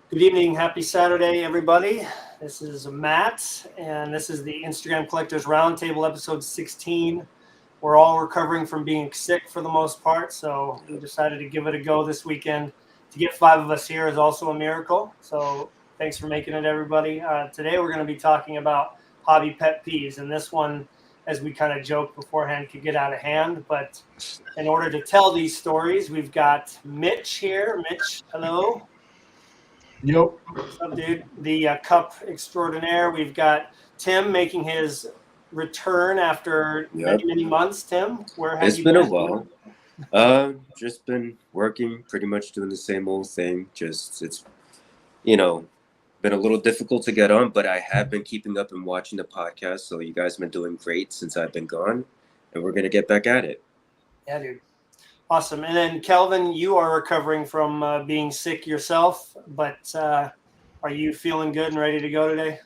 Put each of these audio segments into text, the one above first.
Good evening. Happy Saturday, everybody. This is Matt, and this is the Instagram Collectors Roundtable, episode 16. We're all recovering from being sick for the most part, so we decided to give it a go this weekend. To get 5 of us here is also a miracle, so thanks for making it, everybody. Today we're going to be talking about hobby pet peeves, and this one, as we kind of joked beforehand, could get out of hand, but in order to tell these stories, we've got Mitch here. Mitch, hello. Yep. What's up, dude? The cup extraordinaire. We've got Tim making his return after many, Yep. many months. Tim, where have It's you been a been? while. Just been working, pretty much doing the same old thing. Just it's you know, been a little difficult to get on, but I have been keeping up and watching the podcast. So you guys have been doing great since I've been gone, and we're gonna get back at it. Yeah, dude. Awesome. And then Kelvin, you are recovering from being sick yourself, but are you feeling good and ready to go today?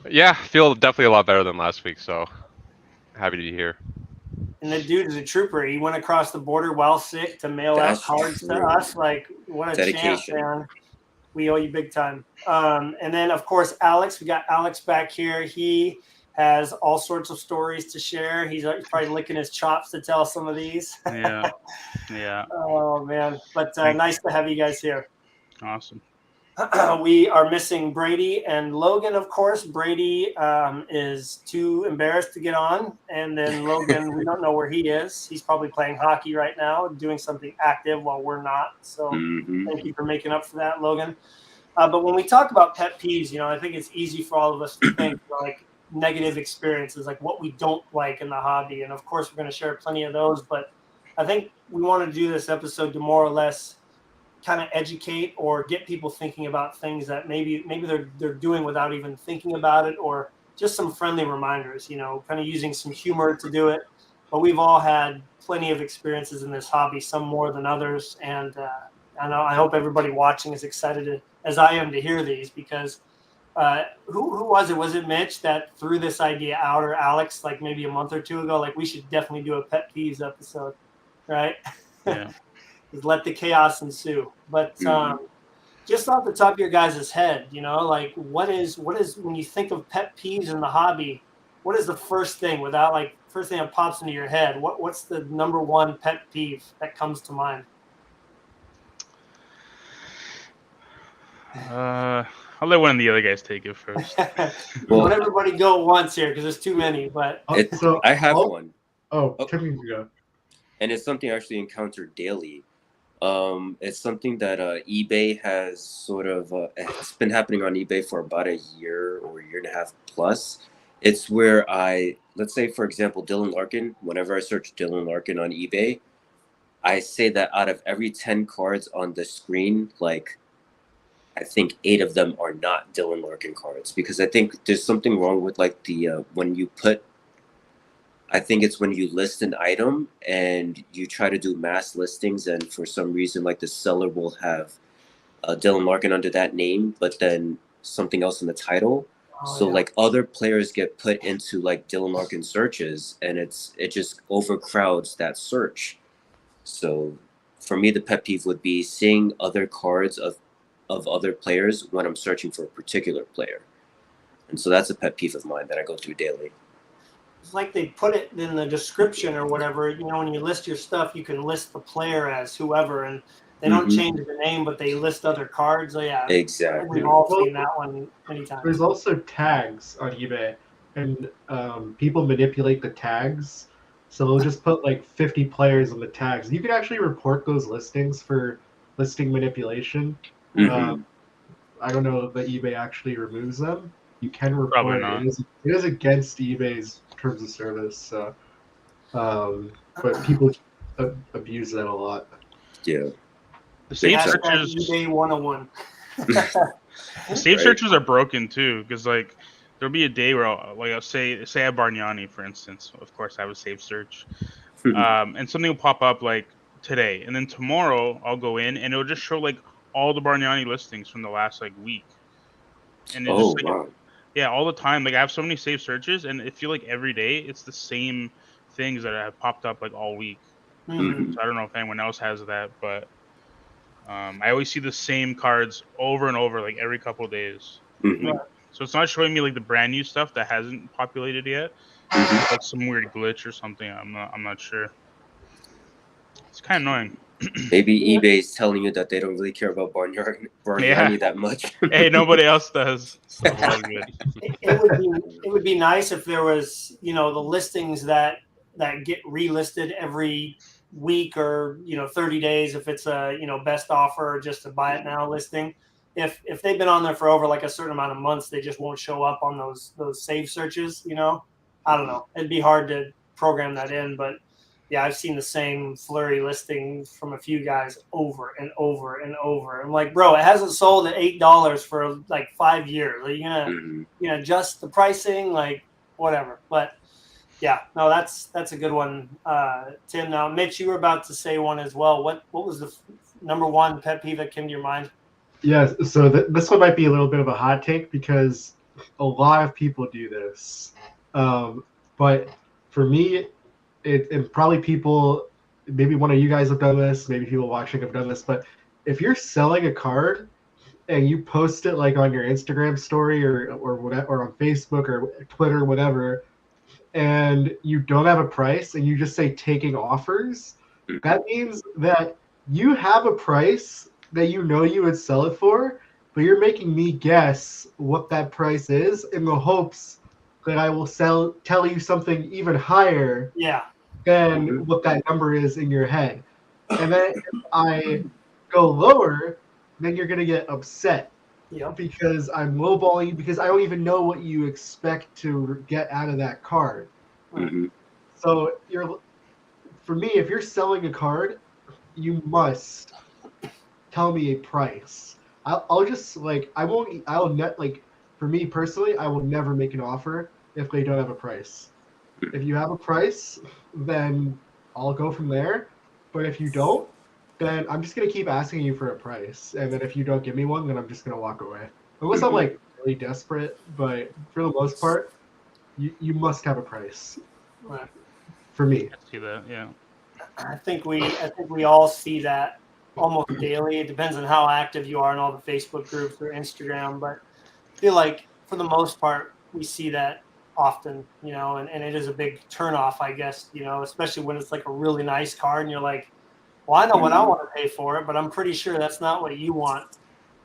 Yeah, feel definitely a lot better than last week, so happy to be here. And the dude is a trooper. He went across the border while sick to mail out That's cards to true. us. Like, what a champ, Dedication. man. We owe you big time. And then, of course, Alex. We got Alex back here. He has all sorts of stories to share. He's probably licking his chops to tell some of these. Yeah. Oh, man. But nice to have you guys here. Awesome. We are missing Brady and Logan, of course. Brady is too embarrassed to get on. And then Logan, we don't know where he is. He's probably playing hockey right now, doing something active while we're not. So thank you for making up for that, Logan. But when we talk about pet peeves, I think it's easy for all of us to think like negative experiences, like what we don't like in the hobby. And of course, we're going to share plenty of those. But I think we want to do this episode to more or less kind of educate or get people thinking about things that maybe they're doing without even thinking about it, or just some friendly reminders, kind of using some humor to do it. But we've all had plenty of experiences in this hobby, some more than others. And I hope everybody watching is excited as I am to hear these, because who was it? Was it Mitch that threw this idea out, or Alex, like maybe a month or two ago? Like, we should definitely do a pet peeves episode, right? Yeah. Just let the chaos ensue. But just off the top of your guys' head, like what is when you think of pet peeves in the hobby, what is the first thing that pops into your head? What's the number one pet peeve that comes to mind? I'll let one of the other guys take it first. Well, let everybody go once here because there's too many. But I have one. Tim, you go. And it's something I actually encounter daily. It's something that eBay has sort of it's been happening on eBay for about a year or a year and a half plus. It's where let's say, for example, Dylan Larkin. Whenever I search Dylan Larkin on eBay, I say that out of every 10 cards on the screen, like I think 8 of them are not Dylan Larkin cards, because I think there's something wrong with like the when you put. I think it's when you list an item and you try to do mass listings, and for some reason, like the seller will have Dylan Larkin under that name, but then something else in the title. Like other players get put into like Dylan Larkin searches, and it just overcrowds that search. So for me, the pet peeve would be seeing other cards of other players when I'm searching for a particular player. And so that's a pet peeve of mine that I go through daily. It's like they put it in the description or whatever. When you list your stuff, you can list the player as whoever, and they don't change the name, but they list other cards. So yeah, Exactly. we've all seen that one many times. There's also tags on eBay, and people manipulate the tags. So they'll just put like 50 players on the tags. You can actually report those listings for listing manipulation. I don't know if the eBay actually removes them. You can report it. It is against eBay's terms of service. So, but people abuse that a lot. Yeah. The save searches. eBay 101. The save searches are broken too, because like there'll be a day where I'll say I have Bargnani, for instance. Of course, I have a save search, and something will pop up like today, and then tomorrow I'll go in and it'll just show like all the Bargnani listings from the last like week, and it's just like, wow. Yeah, all the time. Like I have so many save searches, and I feel like every day it's the same things that have popped up like all week. So I don't know if anyone else has that, but I always see the same cards over and over, like every couple of days. Mhm. So it's not showing me like the brand new stuff that hasn't populated yet. Mhm. Like some weird glitch or something. I'm not sure. It's kind of annoying. Maybe eBay's telling you that they don't really care about Bargnani that much. Hey, nobody else does. So all good. It would be nice if there was, you know, the listings that get relisted every week or, you know, 30 days if it's a, you know, best offer or just a buy it now listing. If they've been on there for over like a certain amount of months, they just won't show up on those save searches, you know. I don't know. It'd be hard to program that in, but yeah, I've seen the same flurry listings from a few guys over and over and over. I'm like, bro, it hasn't sold at $8 for like 5 years. Are you gonna Mhm. adjust the pricing, like whatever? But yeah, no, that's a good one, Tim. Now, Mitch, you were about to say one as well. What was the number one pet peeve that came to your mind? Yes, so this one might be a little bit of a hot take because a lot of people do this. But for me, and probably people, maybe one of you guys have done this, maybe people watching have done this, but if you're selling a card and you post it like on your Instagram story or whatever, or on Facebook or Twitter, whatever, and you don't have a price and you just say taking offers, that means that you have a price that you know you would sell it for, but you're making me guess what that price is in the hopes that I will tell you something even higher Yeah, than Mhm. what that number is in your head. And then if I go lower, then you're gonna get upset yep, because I'm lowballing you because I don't even know what you expect to get out of that card. Mhm. So for me, if you're selling a card, you must tell me a price. I'll just like I won't I'll net like for me personally, I will never make an offer if they don't have a price. If you have a price, then I'll go from there. But if you don't, then I'm just gonna keep asking you for a price. And then if you don't give me one, then I'm just gonna walk away. Unless I'm like really desperate, but for the most part, you must have a price right. for me. I see that. Yeah. I think we all see that almost daily. It depends on how active you are in all the Facebook groups or Instagram, but I feel like for the most part we see that often, you know, and it is a big turnoff, I guess, you know, especially when it's like a really nice card and you're like, well, I know what I want to pay for it, but I'm pretty sure that's not what you want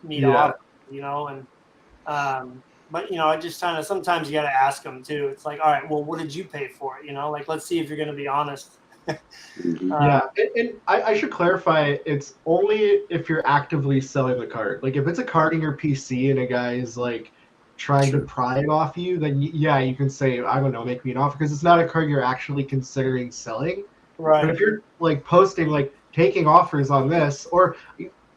me to Yeah. offer, you know, and but you know, I just kind of sometimes you got to ask them too. It's like, all right, well, what did you pay for it? You know, like let's see if you're going to be honest. Mhm. Yeah, and I should clarify, it's only if you're actively selling the card. Like if it's a card in your PC and a guy is like trying to True. pry it off you, then yeah, you can say, I don't know, make me an offer because it's not a card you're actually considering selling. But Right. if you're like posting, like taking offers on this, or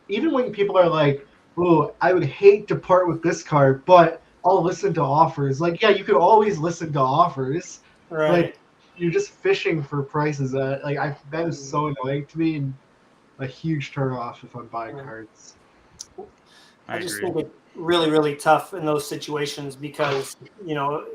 even when people are like, oh, I would hate to part with this card, but I'll listen to offers. Like, yeah, you could always listen to offers, but Right. you're just fishing for prices. That is so annoying to me and a huge turnoff if I'm buying cards. I I just agree. think it's really, really tough in those situations because, you know,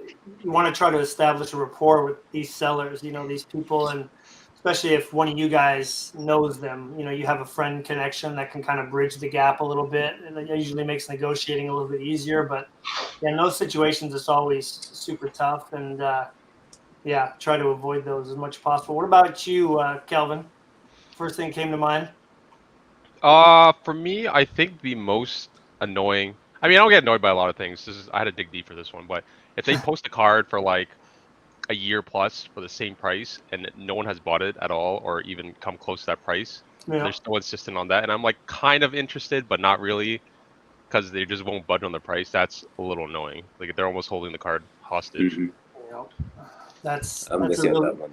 you want to try to establish a rapport with these sellers, you know, these people. And especially if one of you guys knows them, you know, you have a friend connection that can kind of bridge the gap a little bit. And it usually makes negotiating a little bit easier. But yeah, in those situations, it's always super tough. And yeah, try to avoid those as much as possible. What about you, Kelvin? First thing came to mind? For me, I think the most annoying. I mean, I don't get annoyed by a lot of things. I had to dig deep for this one, but if they post a card for like a year plus for the same price and no one has bought it at all or even come close to that price, and Yeah. they're still insistent on that, and I'm like kind of interested, but not really because they just won't budge on the price. That's a little annoying. Like they're almost holding the card hostage. Mhm. You know, that's I'm that's with a you on really that one.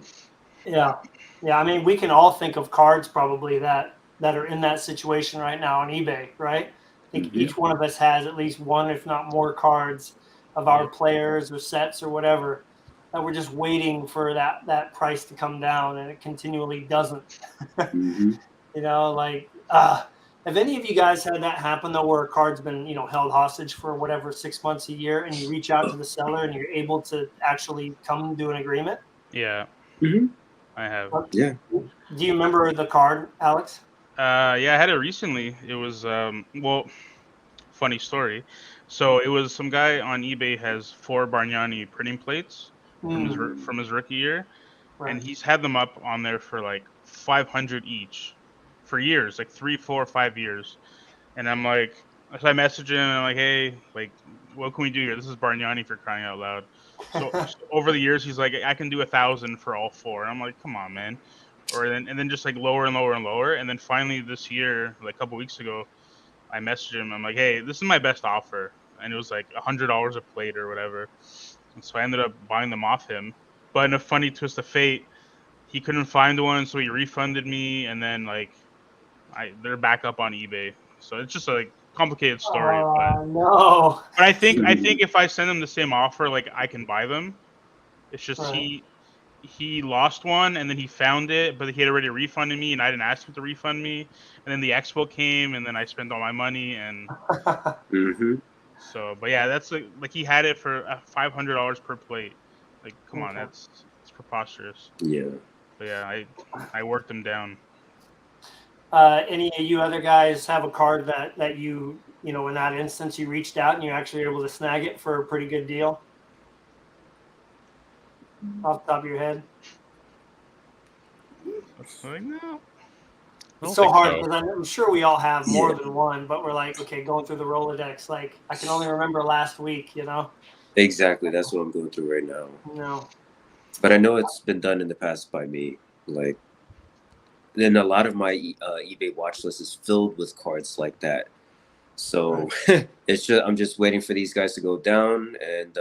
yeah. Yeah, I mean, we can all think of cards probably that are in that situation right now on eBay, right? I think Mhm. each one of us has at least one, if not more, cards of our players or sets or whatever that we're just waiting for that price to come down, and it continually doesn't. Mhm. You know, like have any of you guys had that happen though, where a card's been, you know, held hostage for whatever 6 months, a year, and you reach out to the seller and you're able to actually come to an agreement? Yeah, Mhm. I have. Yeah. Do you remember the card, Alex? Yeah, I had it recently. It was well, funny story. So it was some guy on eBay has 4 Bargnani printing plates from his rookie year, and Right. he's had them up on there for like 500 each for years, like 3, 4, 5 years. And I'm like, so I message him and I'm like, hey, like, what can we do here? This is Bargnani for crying out loud. So over the years, he's like, I can do 1,000 for all 4. And I'm like, come on, man. Or then and then just like lower and lower and lower. And then finally this year, like a couple weeks ago, I messaged him. I'm like, hey, this is my best offer, and it was like $100 a plate or whatever. And so I ended up buying them off him. But in a funny twist of fate, he couldn't find one, so he refunded me, and then like they're back up on eBay. So it's just a like, complicated story, No. but I think if I send him the same offer, like I can buy them. It's just Right. he lost one and then he found it, but he had already refunded me, and I didn't ask him to refund me. And then the expo came, and then I spent all my money, and Mm-hmm. so. But yeah, that's like he had it for $500 per plate. Like, come on, Okay. it's preposterous. Yeah. But yeah, I worked him down. Any of you other guys have a card that you know, in that instance you reached out and you actually were able to snag it for a pretty good deal off the top of your head? Like, no. I It's don't so think hard so. because I'm sure we all have more Yeah. than one, but we're like, okay, going through the Rolodex, like I can only remember last week, you know? Exactly. That's what I'm going through right now. No. But I know it's been done in the past by me. Like, then a lot of my eBay watch list is filled with cards like that. So it's just I'm just waiting for these guys to go down, and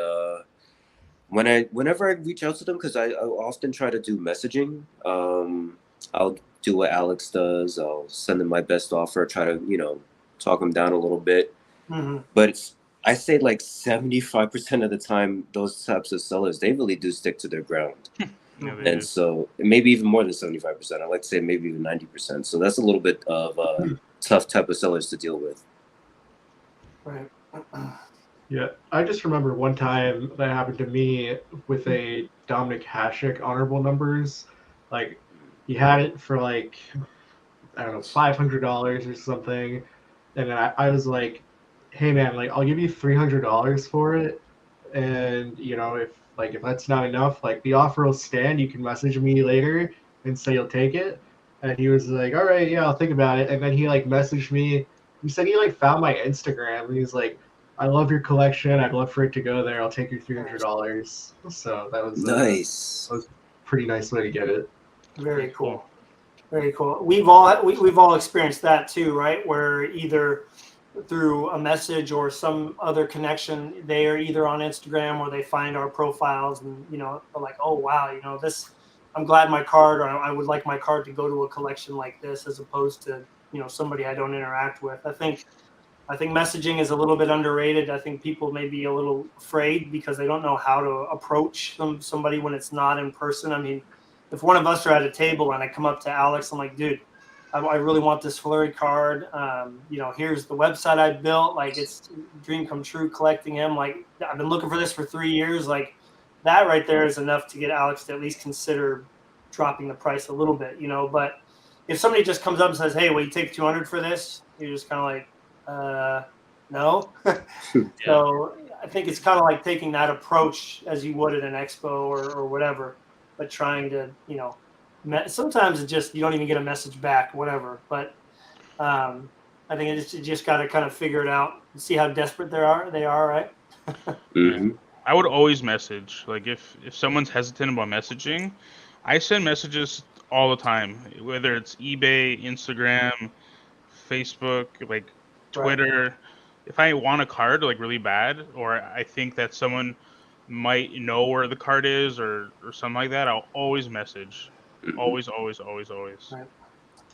whenever I reach out to them, because I often try to do messaging. I'll do what Alex does. I'll send them my best offer. Try to talk them down a little bit. Mm-hmm. But I say like 75% of the time, those types of sellers, they really do stick to their ground. Yeah, they And do. so maybe even more than 75%. I like to say maybe even 90%. So that's a little bit of tough type of sellers to deal with. Right. Yeah, I just remember one time that happened to me with a Dominic Hasek honorable numbers. Like, he had it for like, I don't know, $500 or something, and I was like, "Hey man, like I'll give you $300 for it, and if that's not enough, like the offer will stand. You can message me later and say you'll take it." And he was like, "All right, yeah, I'll think about it." And then he like messaged me. He said he like found my Instagram, and he's like, "I love your collection. I'd love for it to go there. I'll take your $300." So that Nice. was a pretty nice way to get it. Very cool. Very cool. We've all experienced that too, right? Where either through a message or some other connection, they are either on Instagram or they find our profiles, and they're like, "Oh wow, this. I'm glad my card, or I would like my card to go to a collection like this, as opposed to somebody I don't interact with." I think messaging is a little bit underrated. I think people may be a little afraid because they don't know how to approach somebody when it's not in person. I mean, if one of us are at a table and I come up to Alex, I'm like, dude, I really want this Flurry card. Here's the website I built. Like, it's dream come true collecting him. Like, I've been looking for this for 3 years. Like, that right there is enough to get Alex to at least consider dropping the price a little bit, But if somebody just comes up and says, hey, will you take 200 for this? You're just kind of like, no. So I think it's kind of like taking that approach as you would at an expo or whatever, but trying to, sometimes it's just, you don't even get a message back, whatever. But I think you just got to kind of figure it out and see how desperate they are, right? Mm-hmm. I would always message. Like if someone's hesitant about messaging, I send messages all the time, whether it's eBay, Instagram, Facebook, like Right. Twitter. If I want a card like really bad, or I think that someone might know where the card is, or something like that, I'll always message. Mm-hmm. Always, always, always, always. Right.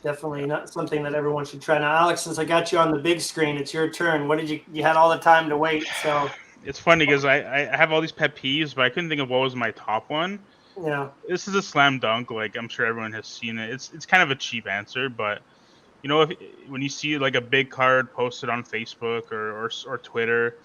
Definitely Yeah. not something that everyone should try. Now, Alex, since I got you on the big screen, it's your turn. What did you had all the time to wait? So, It's funny because I have all these pet peeves, but I couldn't think of what was my top one. This is a slam dunk. Like, I'm sure everyone has seen it. It's kind of a cheap answer, but when you see like a big card posted on Facebook or Twitter,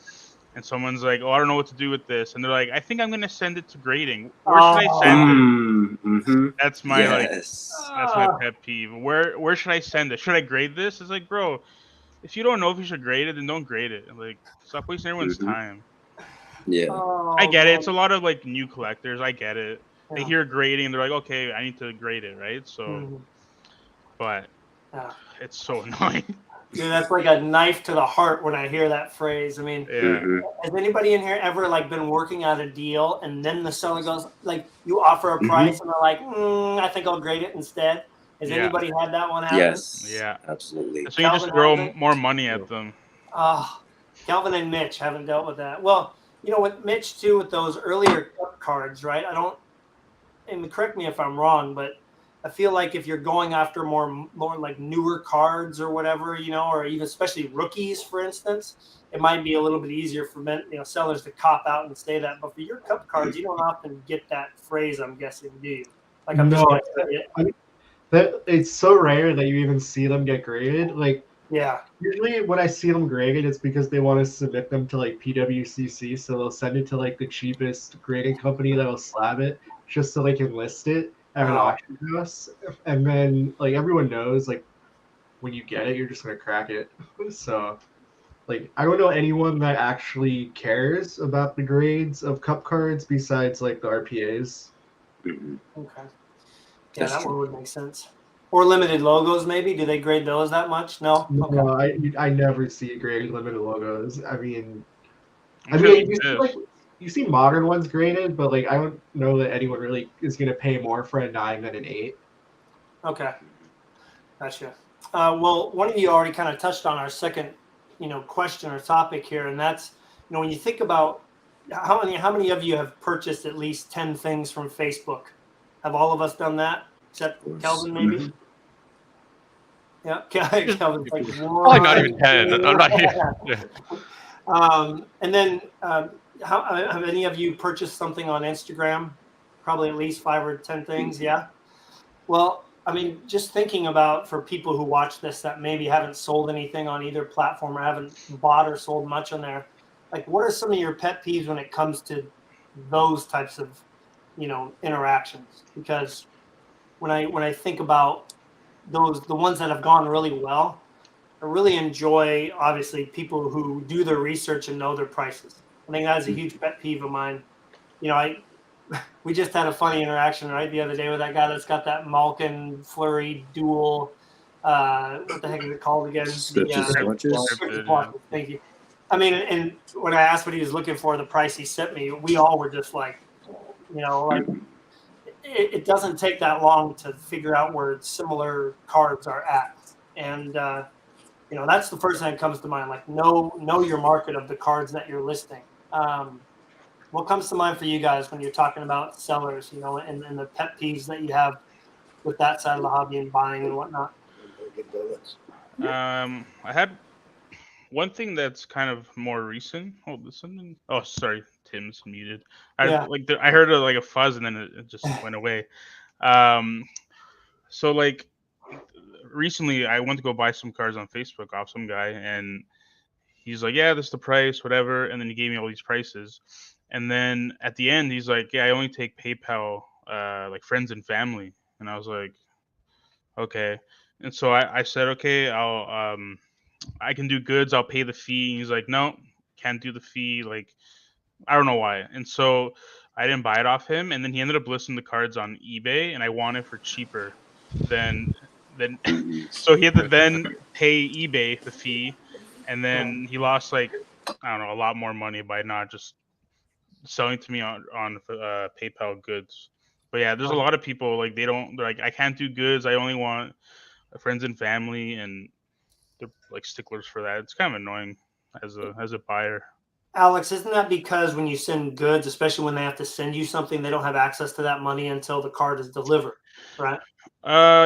and someone's like, "Oh, I don't know what to do with this," and they're like, "I think I'm gonna send it to grading. Where should I send it?" Mm-hmm. That's my Yes. that's my pet peeve. Where should I send it? Should I grade this? It's like, bro, if you don't know if you should grade it, then don't grade it. Like, stop wasting everyone's Mm-hmm. time. Yeah. I get it. man. It's a lot of like new collectors. I get it. They Yeah. hear grading, they're like, okay, I need to grade it, right? So, Mhm. but Yeah. it's so annoying. Dude, that's like a knife to the heart when I hear that phrase. I mean, Yeah. Mm-hmm. has anybody in here ever like been working out a deal and then the seller goes like you offer a Mm-hmm. price and they're like, I think I'll grade it instead. Has Yeah. anybody had that one happen? Yes. Yeah. Absolutely. So you just Calvin throw has it? more money at them. Calvin and Mitch haven't dealt with that. Well, with Mitch too, with those earlier cup cards, right? And correct me if I'm wrong, but I feel like if you're going after more like newer cards or whatever, or even especially rookies, for instance, it might be a little bit easier for sellers to cop out and say that. But for your cup cards, you don't often get that phrase, I'm guessing, do you? Like I'm just No, gonna say it. I mean, that it's so rare that you even see them get graded. Like Yeah. usually when I see them graded, it's because they want to submit them to like PWCC, so they'll send it to like the cheapest grading company that'll slab it, just so they can list it at an Oh. auction house. And then like everyone knows, like when you get it, you're just gonna crack it. So like I don't know anyone that actually cares about the grades of cup cards besides like the RPAs. Mm-hmm. Okay. Yeah, That's that true. one would make sense. Or limited logos, maybe. Do they grade those that much? No. Okay. No, I never see graded limited logos. I mean, I'm sure you they see like exist. you see modern ones graded, but like I don't know that anyone really is gonna pay more for a 9 than an 8. Okay. Gotcha. Well, one of you already kind of touched on our second, question or topic here, and that's, when you think about how many of you have purchased at least 10 things from Facebook? Have all of us done that? Except Of course. Kelvin, maybe? Mhm. Yeah, Kelvin's like Probably not even 10. I'm not here. Yeah. And then, how have any of you purchased something on Instagram? Probably at least 5 or 10 things. Yeah. Well, I mean, just thinking about for people who watch this that maybe haven't sold anything on either platform or haven't bought or sold much on there, like what are some of your pet peeves when it comes to those types of, interactions? Because when I think about the ones that have gone really well, I really enjoy obviously people who do their research and know their prices. I think that is a huge pet peeve of mine. We just had a funny interaction right the other day with that guy that's got that Malkin Flurry dual. What the heck is it called again? Scripted swatches. Scripted Yeah. Watches. Thank you. I mean, and when I asked what he was looking for, the price he sent me, we all were just like, like it doesn't take that long to figure out where similar cards are at, and that's the first thing that comes to mind. Like know your market of the cards that you're listing. What comes to mind for you guys when you're talking about sellers, and the pet peeves that you have with that side of the hobby and buying and whatnot? I had one thing that's kind of more recent. Oh, there's something. Oh, sorry, Tim's muted. Yeah. I heard like a fuzz and then it just went away. Um, so like recently, I went to go buy some cards on Facebook off some guy, and he's like, "Yeah, this is the price, whatever," and then he gave me all these prices, and then at the end, he's like, "Yeah, I only take PayPal, like friends and family," and I was like, "Okay," and so I said, "Okay, I can do goods. I'll pay the fee." And he's like, "No, can't do the fee. Like, I don't know why." And so I didn't buy it off him. And then he ended up listing the cards on eBay, and I want it for cheaper than than. Mhm. So he had to then pay eBay the fee, and then he lost like I don't know a lot more money by not just selling to me on PayPal goods. But yeah, there's a lot of people like they're like I can't do goods. I only want friends and family, and they're like sticklers for that. It's kind of annoying as a buyer. Alex, isn't that because when you send goods, especially when they have to send you something, they don't have access to that money until the card is delivered, right?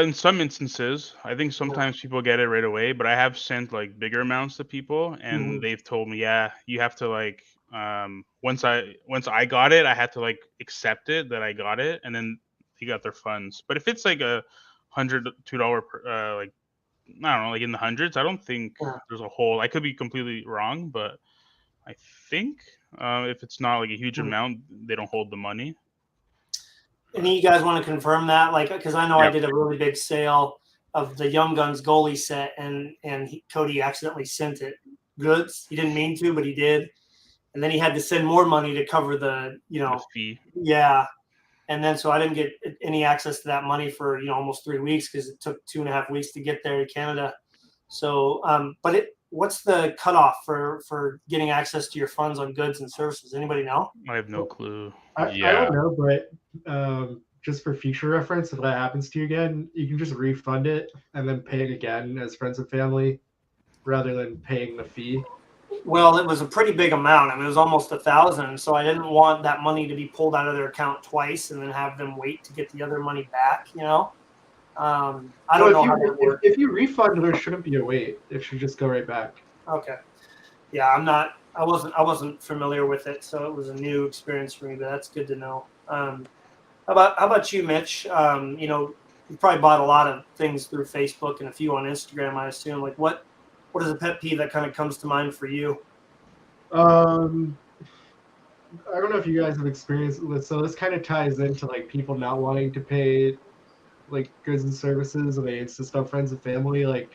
In some instances, I think sometimes people get it right away, but I have sent like bigger amounts to people, and Mhm. they've told me, yeah, you have to like once I got it, I had to like accept it that I got it, and then they got their funds. But if it's like $102 like I don't know, like in the hundreds, I don't think Yeah. there's a whole. I could be completely wrong, but I think if it's not like a huge amount, they don't hold the money. Any of you guys want to confirm that? Like, because I know I Yeah. did a really big sale of the Young Guns goalie set, and Cody accidentally sent it goods. He didn't mean to, but he did, and then he had to send more money to cover the The fee. Yeah, and then so I didn't get any access to that money for almost 3 weeks because it took 2.5 weeks to get there to Canada. So, but what's the cutoff for getting access to your funds on goods and services? Anybody know? I have no clue. I don't know, but just for future reference, if that happens to you again, you can just refund it and then pay it again as friends and family rather than paying the fee. Well, it was a pretty big amount. I mean, it was almost 1,000. So I didn't want that money to be pulled out of their account twice and then have them wait to get the other money back. I don't know how that works. If you refund, there shouldn't be a wait. It should just go right back. Okay. Yeah, I wasn't familiar with it, so it was a new experience for me. But that's good to know. How about you, Mitch? You probably bought a lot of things through Facebook and a few on Instagram, I assume. Like, what is a pet peeve that kind of comes to mind for you? I don't know if you guys have experienced this. So this kind of ties into like people not wanting to pay like goods and services, and they insist on friends and family. Like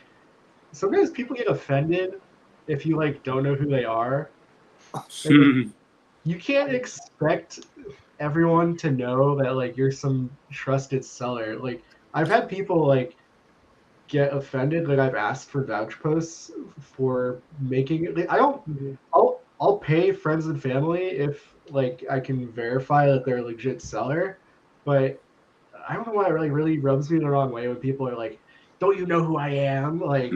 sometimes people get offended if you like don't know who they are. Like, you can't expect everyone to know that like you're some trusted seller. Like I've had people like get offended that I've asked for vouch posts for making it. I don't. I'll pay friends and family if like I can verify that they're a legit seller, but I don't know why it really rubs me the wrong way when people are like, "Don't you know who I am?" Like,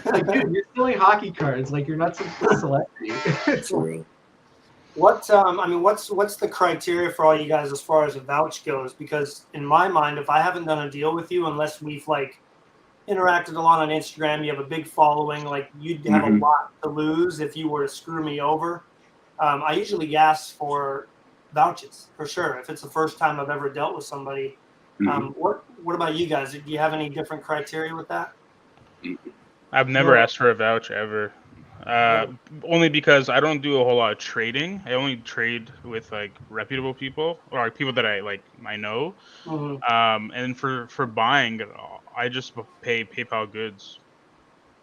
like dude, you're selling hockey cards. Like you're not some celebrity. True. What's the criteria for all you guys as far as a vouch goes? Because in my mind, if I haven't done a deal with you, unless we've like interacted a lot on Instagram, you have a big following, like you'd have a lot to lose if you were to screw me over. I usually ask for vouchers for sure if it's the first time I've ever dealt with somebody. What about you guys? Do you have any different criteria with that? I've never asked for a vouch ever. Only because I don't do a whole lot of trading. I only trade with like reputable people or like people that I know. And for buying, I just pay PayPal goods.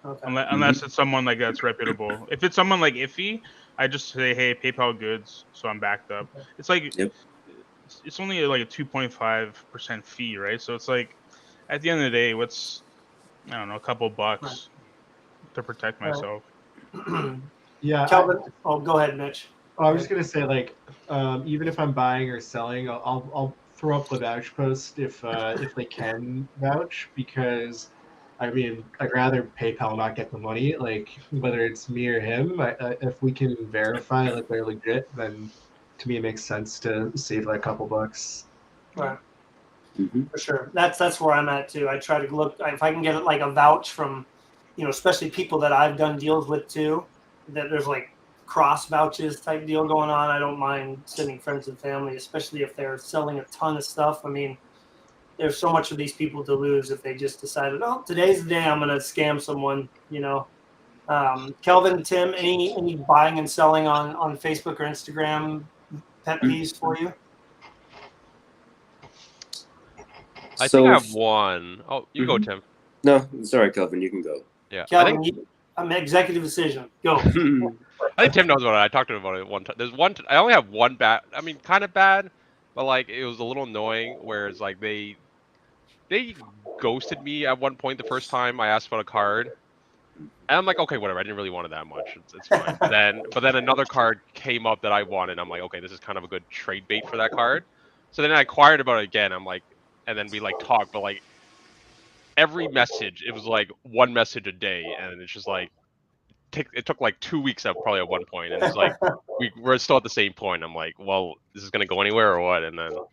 Okay. Unless it's someone like that's reputable. If it's someone like iffy, I just say, hey, PayPal goods, so I'm backed up. It's like it's only like a 2.5% fee, right? So it's like at the end of the day, what's I don't know, a couple bucks to protect myself. Yeah. Kelvin, go ahead, Mitch. I was just gonna say, like, even if I'm buying or selling, I'll throw up the vouch post if they can vouch, because I mean I'd rather PayPal not get the money. Like whether it's me or him, if we can verify that they're legit, then to me it makes sense to save like a couple bucks. Right. For sure. That's where I'm at too. I try to look if I can get like a vouch from, especially people that I've done deals with too, that there's like cross vouches type deal going on. I don't mind sending friends and family, especially if they're selling a ton of stuff. I mean, there's so much of these people to lose if they just decided, oh, today's the day I'm going to scam someone, Kelvin, Tim, any buying and selling on Facebook or Instagram pet peeves for you? I think I have one. Oh, you go, Tim. No, sorry, Kelvin, you can go. Yeah, Kelvin, I'm executive decision. Go. I think Tim knows about it. I talked to him about it one time. I only have one bad. I mean, kind of bad, but like it was a little annoying. Whereas like they ghosted me at one point the first time I asked about a card, and I'm like, okay, whatever. I didn't really want it that much. It's fine. But then another card came up that I wanted. And I'm like, okay, this is kind of a good trade bait for that card. So then I inquired about it again. I'm like, and then we like talked, but like every message, it was like one message a day, and it's just like it took like 2 weeks up probably at one point, and it's like we're still at the same point. I'm like, well, this is gonna go anywhere or what? And then so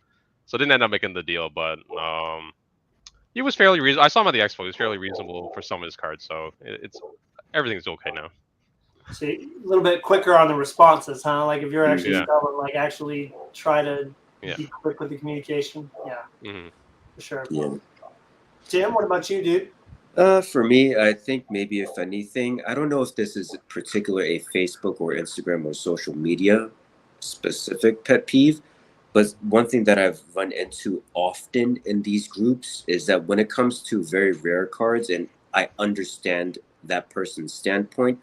I didn't end up making the deal, but he was fairly reasonable. I saw him at the expo. He was fairly reasonable for some of his cards, so it's everything's okay now. See, a little bit quicker on the responses, huh? Like if you're actually selling, like actually try to be quick with the communication. Yeah, for sure. Yeah. Tim, what about you, dude? For me, I think maybe if anything, I don't know if this is particular a Facebook or Instagram or social media specific pet peeve, but one thing that I've run into often in these groups is that when it comes to very rare cards, and I understand that person's standpoint,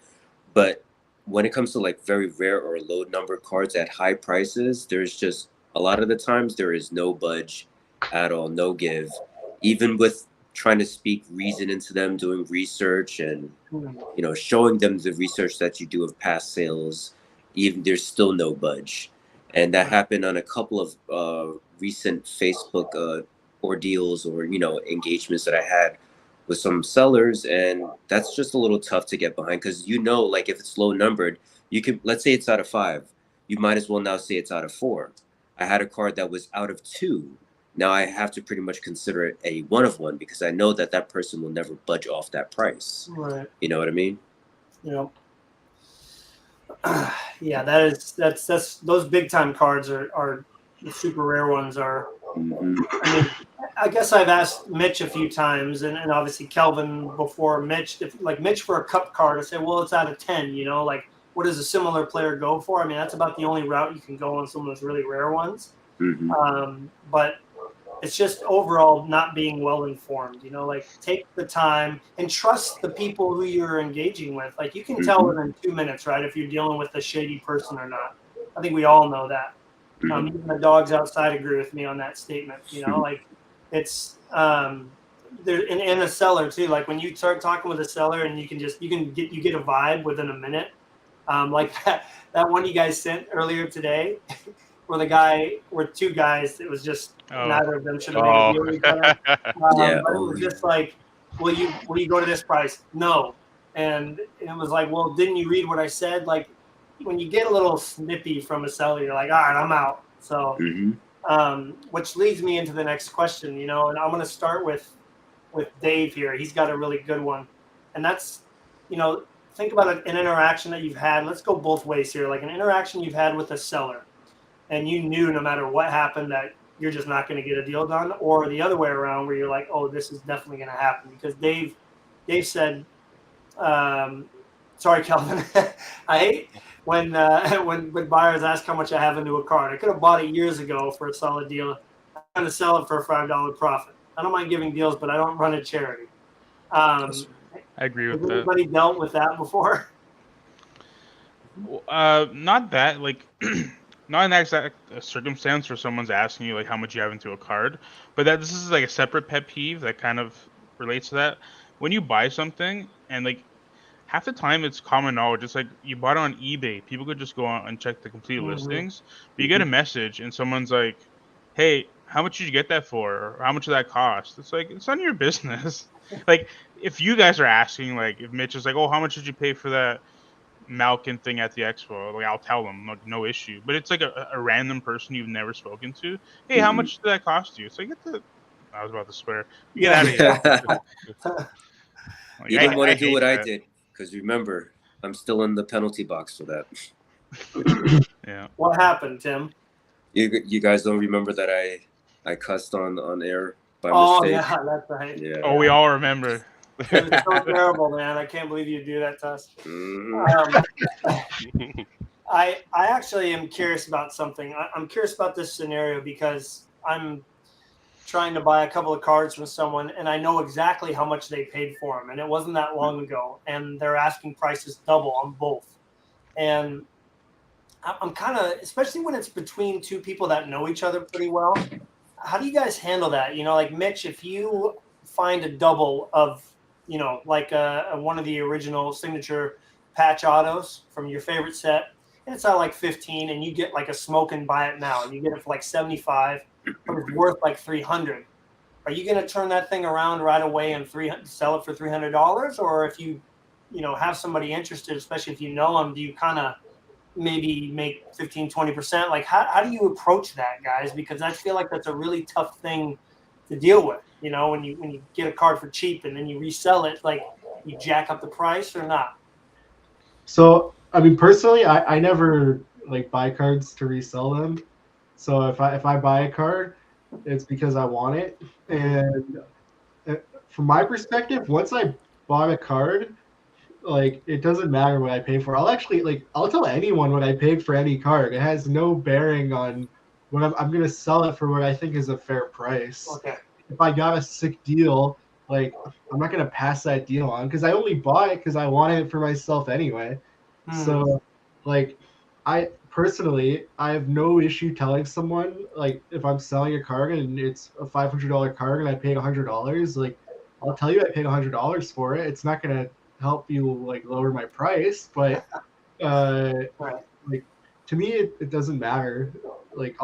but when it comes to like very rare or low number cards at high prices, there's just a lot of the times there is no budge at all, no give. Even with trying to speak reason into them, doing research and showing them the research that you do of past sales, even there's still no budge. And that happened on a couple of recent Facebook ordeals or engagements that I had with some sellers, and that's just a little tough to get behind because like if it's low numbered, you could, let's say it's out of 5, you might as well now say it's out of 4. I had a card that was out of 2. Now I have to pretty much consider it a 1 of 1 because I know that that person will never budge off that price. Right. You know what I mean? Yeah. Yeah, that's those big time cards are the super rare ones are. Mm-hmm. I mean, I guess I've asked Mitch a few times, and obviously Kelvin before Mitch, if like Mitch for a cup card, I say, well, it's out of 10. Like what does a similar player go for? I mean, that's about the only route you can go on some of those really rare ones. Mm-hmm. But it's just overall not being well informed. Like take the time and trust the people who you're engaging with. Like you can tell within 2 minutes, right, if you're dealing with a shady person or not. I think we all know that. Even the dogs outside agree with me on that statement. Like it's there in a seller too. Like when you start talking with a seller and you get a vibe within a minute. Like that one you guys sent earlier today, where 2 guys. It was just neither of them should have made a deal with each other. Yeah. But it was just like, will you go to this price? No. And it was like, well, didn't you read what I said? Like when you get a little snippy from a seller, you're like, all right, I'm out. So, which leads me into the next question, and I'm going to start with Dave here. He's got a really good one. And that's, think about an interaction that you've had. Let's go both ways here. Like an interaction you've had with a seller and you knew no matter what happened that you're just not going to get a deal done, or the other way around where you're like, oh, this is definitely going to happen. Because Dave said, sorry, Kelvin, I hate when buyers ask how much I have into a card. I could have bought it years ago for a solid deal. I'm going to sell it for a $5 profit. I don't mind giving deals, but I don't run a charity. I agree with has that. anybody dealt with that before? Not that, like, not in that exact circumstance where someone's asking you like how much you have into a card, but this is like a separate pet peeve that kind of relates to that. When you buy something and like half the time it's common knowledge, it's like you bought it on eBay. People could just go on and check the complete listings, but you get a message and someone's like, "Hey, how much did you get that for? Or how much did that cost?" It's like, it's none of your business. Like if you guys are asking, like if Mitch is like, "Oh, how much did you pay for that Malkin thing at the expo?" Like I'll tell them, like, no issue. But it's like a random person you've never spoken to. Hey, how much did that cost you? It's like, I was about to swear. You get out of here. Like, You didn't want to do hate what I that. did because remember, I'm still in the penalty box for that. Yeah. What happened, Tim? You guys don't remember that I cussed on air by Oh mistake? yeah, that's right. Yeah. Oh, we all remember. It was so terrible, man. I can't believe you do that to us. I actually am curious about something. I'm curious about this scenario because I'm trying to buy a couple of cards from someone, and I know exactly how much they paid for them, and it wasn't that long ago, and they're asking prices double on both. And I'm kind of, especially when it's between 2 people that know each other pretty well, how do you guys handle that? Like Mitch, if you find a double of, like one of the original signature patch autos from your favorite set, and it's at like 15, and you get like a smoke and buy it now, and you get it for like 75, but it's worth like 300. Are you going to turn that thing around right away and sell it for $300? Or if you have somebody interested, especially if you know them, do you kind of maybe make 15-20%? Like how do you approach that, guys? Because I feel like that's a really tough thing to deal with. When you get a card for cheap and then you resell it, like you jack up the price or not. So I mean, personally, I never like buy cards to resell them. So if I buy a card, it's because I want it. And from my perspective, once I bought a card, like it doesn't matter what I pay for. I'll tell anyone what I paid for any card. It has no bearing on what I'm gonna sell it for what I think is a fair price. Okay. If I got a sick deal, like I'm not gonna pass that deal on because I only bought it because I wanted it for myself anyway. So like I personally I have no issue telling someone like if I'm selling a card and it's a $500 card and I paid $100, like I'll tell you I paid $100 for it. It's not gonna help you like lower my price, but uh Right. like to me it doesn't matter. Like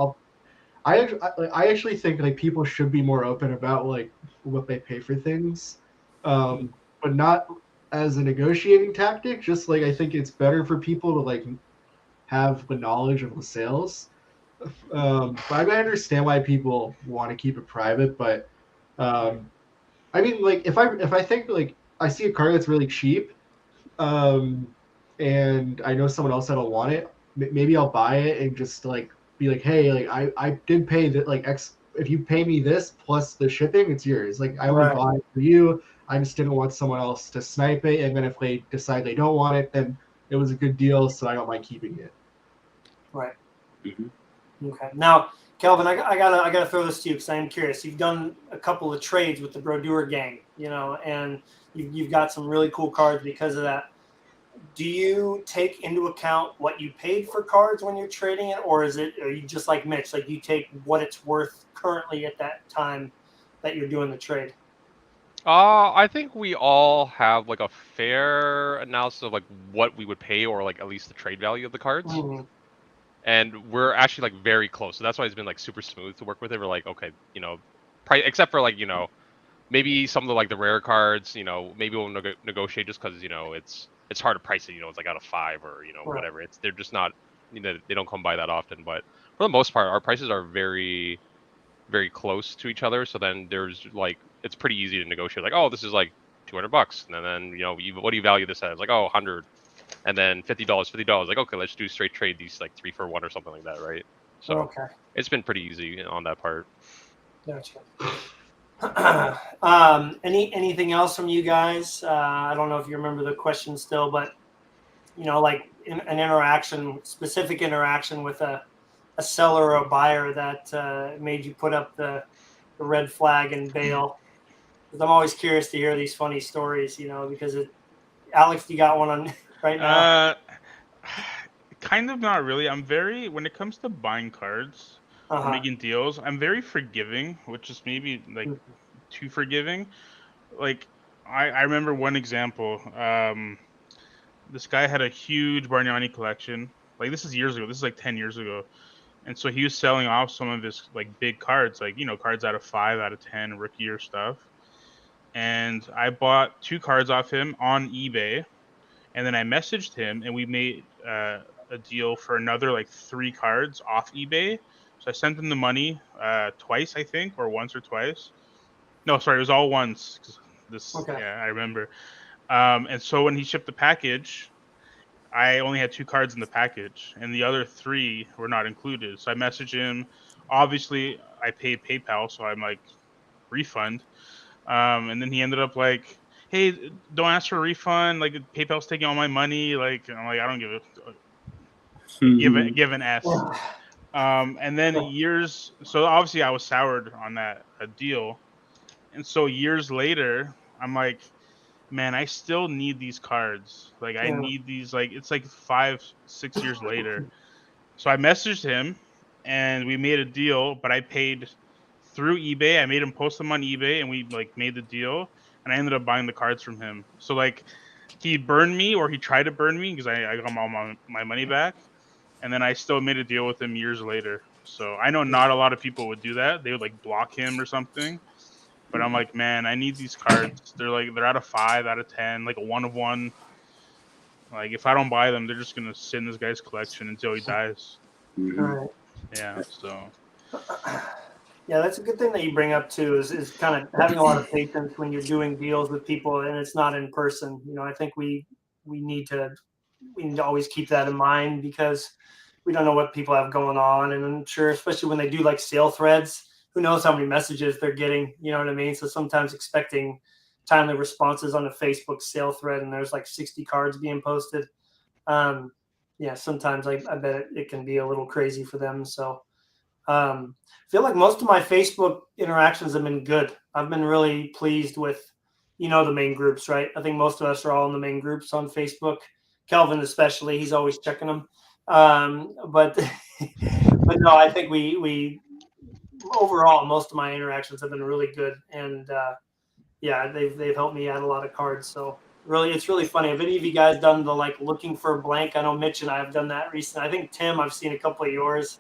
I actually think like people should be more open about like what they pay for things, but not as a negotiating tactic. Just like I think it's better for people to like have the knowledge of the sales. But I understand why people want to keep it private. But I mean, like if I think like I see a car that's really cheap, um, and I know someone else that'll want it, maybe I'll buy it and just like be like, hey, like I did pay that like X. If you pay me this plus the shipping, it's yours. Like I only Right. bought it for you. I just didn't want someone else to snipe it. And then if they decide they don't want it, then it was a good deal, so I don't mind keeping it. Right. Mm-hmm. Okay. Now, Kelvin, I gotta throw this to you because I am curious. You've done a couple of trades with the Brodeur gang, and you've got some really cool cards because of that. Do you take into account what you paid for cards when you're trading it, or are you just like Mitch, like you take what it's worth currently at that time that you're doing the trade? I think we all have like a fair analysis of like what we would pay or like at least the trade value of the cards. And we're actually like very close. So that's why it's been like super smooth to work with it. We're like, okay, price except for like, maybe some of the like the rare cards, maybe we'll negotiate just because, it's hard to price it, it's like out of 5 or, Right. whatever. They're just not, they don't come by that often. But for the most part, our prices are very, very close to each other. So then there's like, it's pretty easy to negotiate. Like, oh, this is like $200, and then what do you value this as? Like, oh, 100, and then $50. Like, okay, let's do straight trade these like 3 for 1 or something like that, right? So Okay. it's been pretty easy on that part. Gotcha. Anything else from you guys? I don't know if you remember the question still, but like an specific interaction with a seller or a buyer that made you put up the red flag and bail. Because I'm always curious to hear these funny stories, because Alex, you got one on right now? Kind of not really. When it comes to buying cards or making deals, I'm very forgiving, which is maybe like too forgiving. Like I remember one example. This guy had a huge Bargnani collection. Like this is years ago. This is like 10 years ago. And so he was selling off some of his like big cards, like cards out of 5, out of 10, rookie year stuff. And I bought 2 cards off him on eBay, and then I messaged him, and we made a deal for another like 3 cards off eBay. So I sent him the money twice, I think, or once or twice. No, sorry, it was all once. Okay. Yeah, I remember. And so when he shipped the package, I only had 2 cards in the package, and the other 3 were not included. So I messaged him. Obviously, I paid PayPal, so I'm like, refund. And then he ended up like, hey, don't ask for a refund. Like PayPal's taking all my money. Like I'm like, I don't give an S. And then so obviously I was soured on that deal. And so years later, I'm like, man, I still need these cards. Like I need these. Like it's like 5-6 years later. So I messaged him, and we made a deal. But I paid through eBay. I made him post them on eBay, and we like made the deal. And I ended up buying the cards from him. So like he burned me, or he tried to burn me, because I got all my money back. And then I still made a deal with him years later. So I know not a lot of people would do that. They would like block him or something. But I'm like, man, I need these cards. They're out of 5, out of 10, like a 1 of 1. Like if I don't buy them, they're just gonna sit in this guy's collection until he dies. Mm-hmm. Right. Yeah. So. Yeah, that's a good thing that you bring up too. Is kind of having a lot of patience when you're doing deals with people and it's not in person. I think we need to always keep that in mind because we don't know what people have going on, and I'm sure, especially when they do like sale threads, who knows how many messages they're getting. You know what I mean? So sometimes expecting timely responses on a Facebook sale thread, and there's like 60 cards being posted. Yeah, sometimes I bet it can be a little crazy for them. So I feel like most of my Facebook interactions have been good. I've been really pleased with, the main groups, right? I think most of us are all in the main groups on Facebook. Kelvin especially, he's always checking them. But but no, I think we overall most of my interactions have been really good, and yeah, they've helped me add a lot of cards. So really, it's really funny. Have any of you guys done the like looking for a blank? I know Mitch and I have done that recently. I think Tim, I've seen a couple of yours.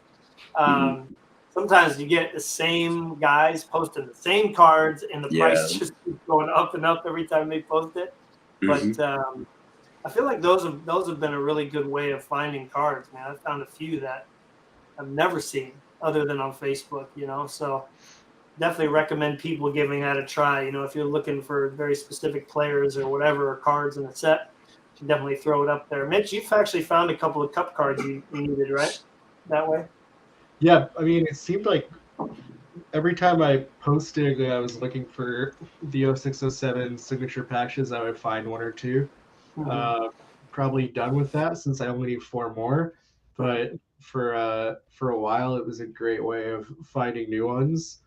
Sometimes you get the same guys posting the same cards, and the price just keeps going up and up every time they post it. But I feel like those have been a really good way of finding cards, man. I found a few that I've never seen other than on Facebook, So definitely recommend people giving that a try. If you're looking for very specific players or whatever, or cards in a set, you should definitely throw it up there. Mitch, you've actually found a couple of cup cards you needed, right? That way? Yeah, I mean, it seemed like every time I posted that I was looking for the 0607 signature patches, I would find one or two. Probably done with that since I only need 4 more. But for a while, it was a great way of finding new ones.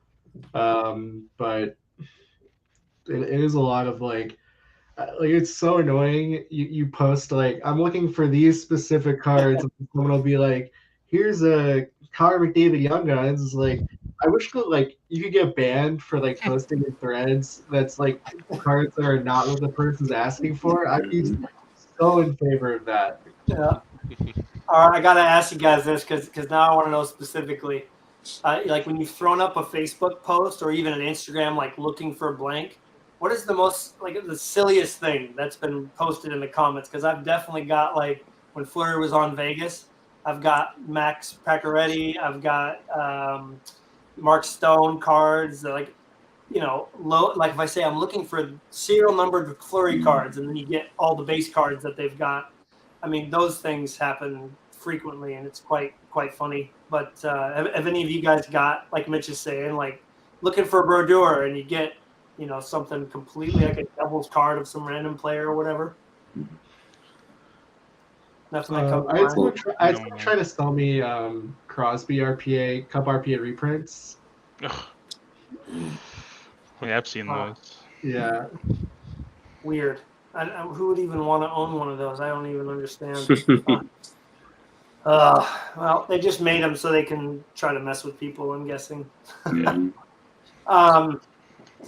But it is a lot of like it's so annoying. You post like I'm looking for these specific cards, and someone will be like, "Here's a card with David Young Guns." It's like I wish you could get banned for like posting in threads that's like cards that are not what the person's asking for. I'd be so in favor of that. Yeah. All right, I gotta ask you guys this because now I want to know specifically. Like when you've thrown up a Facebook post or even an Instagram, like looking for a blank, what is the most like the silliest thing that's been posted in the comments? Because I've definitely got like when Fleury was on Vegas, I've got Max Pacioretty, I've got Mark Stone cards, like low. Like if I say I'm looking for serial numbered Fleury cards, and then you get all the base cards that they've got. I mean, those things happen frequently, and it's quite funny. But have any of you guys got, like Mitch is saying, like looking for a Brodeur, and you get something completely like a doubles card of some random player or whatever? Nothing that comes I had to mind. someone try to sell me Crosby RPA Cup RPA reprints. Yeah, I've seen those. Yeah. Weird. Who would even want to own one of those? I don't even understand. Well, they just made them so they can try to mess with people, I'm guessing.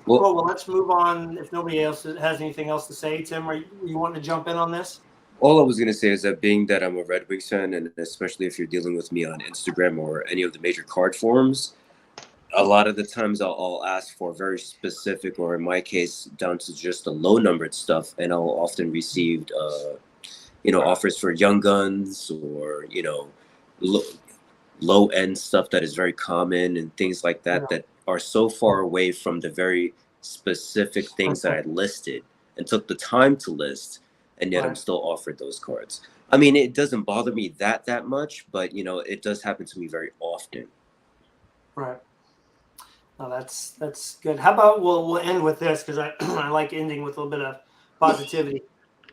Well, let's move on. If nobody else has anything else to say, Tim, are you wanting to jump in on this? All I was going to say is that being that I'm a Red Wings fan, and especially if you're dealing with me on Instagram or any of the major card forums, a lot of the times I'll ask for very specific, or in my case, down to just the low-numbered stuff, and I'll often receive, offers for young guns or, low-end stuff that is very common and things like that that are so far away from the very specific things that I listed and took the time to list, and yet I'm still offered those cards. I mean, it doesn't bother me that much, but, it does happen to me very often. Right. Oh, that's good. How about we'll end with this because I like ending with a little bit of positivity.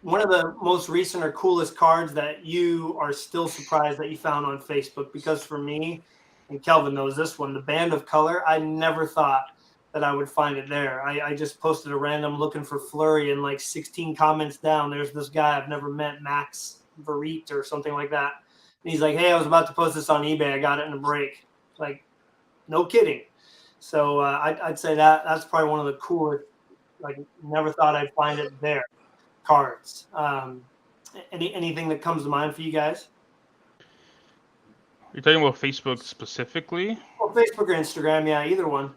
One of the most recent or coolest cards that you are still surprised that you found on Facebook, because for me, and Kelvin knows this one, the Band of Color, I never thought that I would find it there. I just posted a random looking for Fleury, and like 16 comments down, there's this guy I've never met, Max Verreet or something like that. And he's like, "Hey, I was about to post this on eBay. I got it in a break." Like, no kidding. So I'd say that's probably one of the coolest. Like, never thought I'd find it there. Cards. Anything that comes to mind for you guys? You're talking about Facebook specifically? Well, Facebook or Instagram, yeah, either one.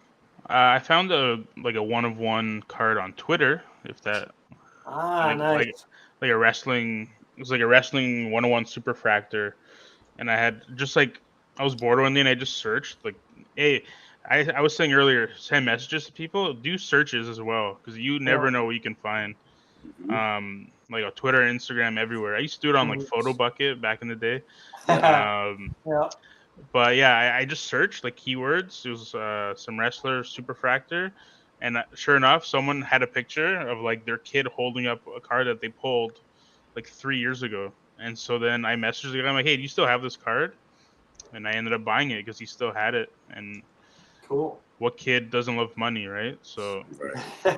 I found a 1-of-1 card on Twitter. If that Nice. like a wrestling, it was like a wrestling 1-of-1 superfractor, and I had just I was bored one day and I just searched hey. I was saying earlier, send messages to people, do searches as well, because you never know what you can find. Like on Twitter, Instagram, everywhere. I used to do it on Photo Bucket back in the day. But yeah, I just searched keywords. It was some wrestler, superfractor, And sure enough, someone had a picture of like their kid holding up a card that they pulled like 3 years ago. And so then I messaged the guy. I'm like, hey, do you still have this card? And I ended up buying it because he still had it. And Cool. what kid doesn't love money, right? So Right.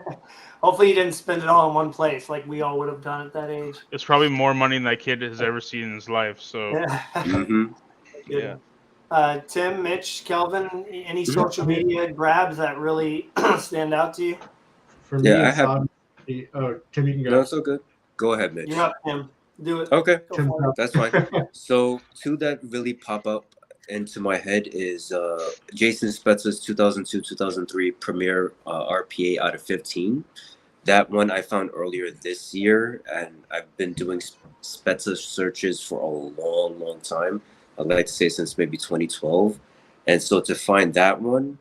Hopefully you didn't spend it all in one place like we all would have done at that age. it's probably more money than that kid has ever seen in his life. So Yeah. Mm-hmm. yeah. Tim, Mitch, Kelvin, any Mhm. social media grabs that really stand out to you? For me, Yeah, I it's have. obviously. Oh, Tim, you can No, go. it's all good. Go ahead, Mitch. You're up, Tim. Do it. Okay, Go Tim's for it. up. that's fine. So two that really pop up into my head is Jason Spezza's 2002-2003 Premier RPA out of 15. That one I found earlier this year, and I've been doing Spezza searches for a long, long time. I'd like to say since maybe 2012. And so to find that one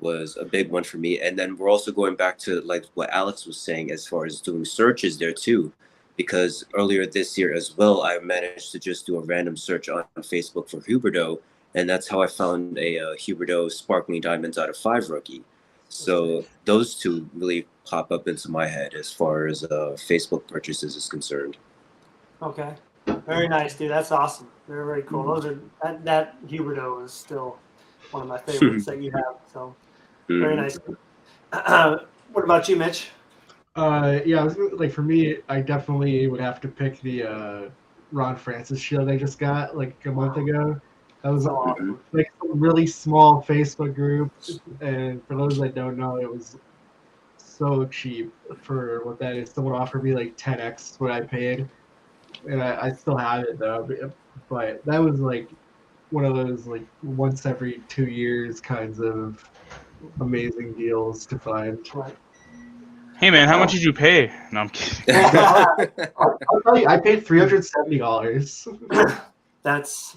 was a big one for me. And then we're also going back to like what Alex was saying as far as doing searches there too, because earlier this year as well, I managed to just do a random search on Facebook for Huberto, and that's how I found a Huberto Sparkling Diamonds out of 5 rookie. So those two really pop up into my head as far as Facebook purchases is concerned. Okay. Very nice, dude. That's awesome. Very, very cool. Those are that Huberto is still one of my favorites that you have. So very nice. What about you, Mitch? Yeah, I was like for me, I definitely would have to pick the Ron Francis shield I just got like a month ago. That was So awesome. like a really small Facebook group, and for those that don't know, it was so cheap for what that is. Someone offered me like 10x what I paid, and I still have it though. But that was like one of those like once every 2 years kinds of amazing deals to find. Right. Hey man, how much did you pay? No, I'm kidding. I'll tell you, I paid $370. That's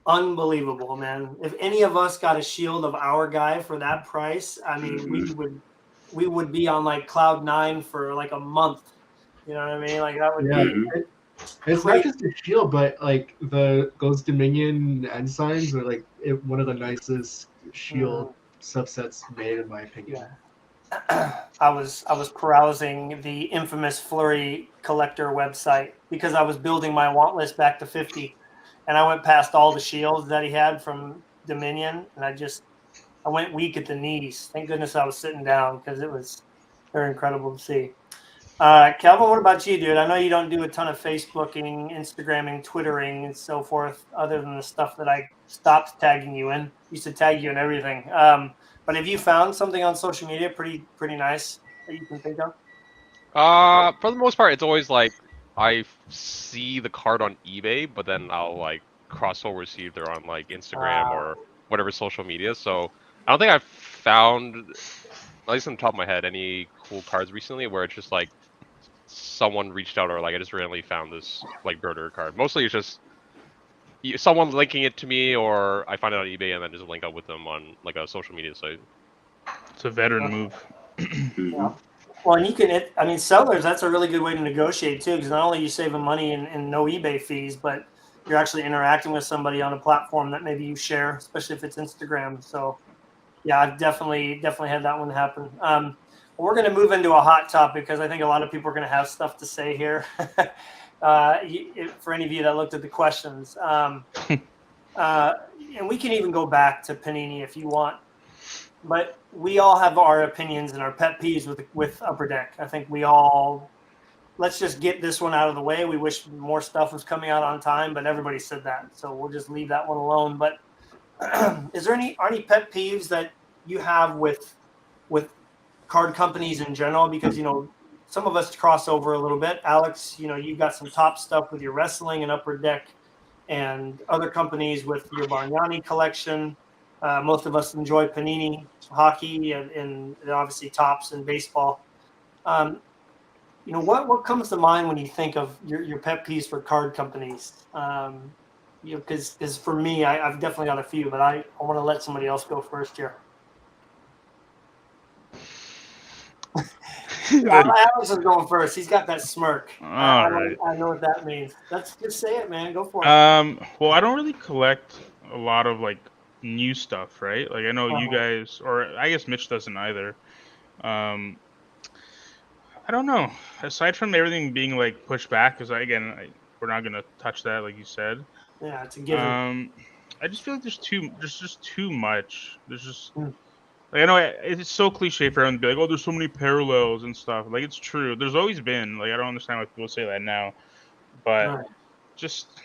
unbelievable, man. If any of us got a shield of our guy for that price, I mean, we would be on like cloud 9 for like a month. You know what I mean? Like that would Yeah, be it's not crazy. just a shield, but like the Ghost Dominion ensigns are like one of the nicest shield subsets made, in my opinion. Yeah. I was perusing the infamous Flurry collector website because I was building my want list back to 50, and I went past all the shields that he had from Dominion, and I went weak at the knees. Thank goodness I was sitting down because they're incredible to see. Calvin, what about you, dude? I know you don't do a ton of Facebooking, Instagramming, Twittering, and so forth, other than the stuff that I stopped tagging you in. Used to tag you in everything. But have you found something on social media pretty nice that you can think of? For the most part, it's always like I see the card on eBay, but then I'll like cross over see if they're on like Instagram or whatever social media. So I don't think I've found, at least on the top of my head, any cool cards recently where it's just like someone reached out or like I just randomly found this like birder card. Mostly it's just someone linking it to me, or I find it on eBay and then just link up with them on like a social media site. It's a veteran move. Yeah. Well, and you can, I mean, sellers, that's a really good way to negotiate too, because not only are you saving money and no eBay fees, but you're actually interacting with somebody on a platform that maybe you share, especially if it's Instagram. So, yeah, I've definitely had that one happen. We're going to move into a hot topic because I think a lot of people are going to have stuff to say here. For any of you that looked at the questions, and we can even go back to Panini if you want. But we all have our opinions and our pet peeves with Upper Deck. I think let's just get this one out of the way. We wish more stuff was coming out on time, but everybody said that, so we'll just leave that one alone. But are any pet peeves that you have with card companies in general? Because some of us cross over a little bit. Alex, you've got some top stuff with your wrestling and Upper Deck, and other companies with your Bargnani collection. Most of us enjoy Panini hockey and obviously tops and baseball. What comes to mind when you think of your pet peeves for card companies? Because for me, I've definitely got a few, but I want to let somebody else go first here. Alex is going first. He's got that smirk. I know what that means. Let's just say it, man. Go for it. Well, I don't really collect a lot of like new stuff, right? Like I know you guys, or I guess Mitch doesn't either. Um, I don't know. Aside from everything being like pushed back, because we're not gonna touch that, like you said. Yeah, it's a given. I just feel like there's just too much. There's just Hmm. like I know it's so cliche for everyone to be like, oh, there's so many parallels and stuff. Like it's true. There's always been. Like I don't understand why people say that now, but Right. just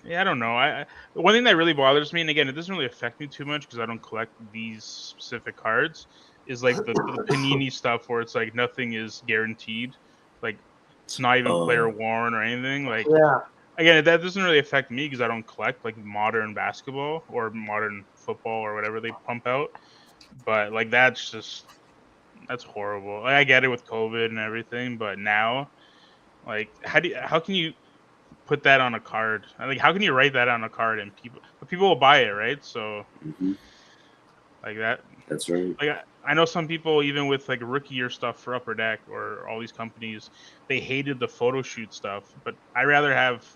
yeah, I don't know. One thing that really bothers me, and again, it doesn't really affect me too much because I don't collect these specific cards, is like the Panini stuff where it's like nothing is guaranteed. Like it's not even player Oh, worn or anything. Like Yeah. again, that doesn't really affect me because I don't collect like modern basketball or modern football or whatever they pump out. But like that's horrible. Like, I get it with COVID and everything, but now, like, how can you put that on a card? Like, how can you write that on a card and people will buy it, right? So hmm like that, that's right. like I know some people even with like rookie year stuff for Upper Deck or all these companies, they hated the photo shoot stuff, but I rather have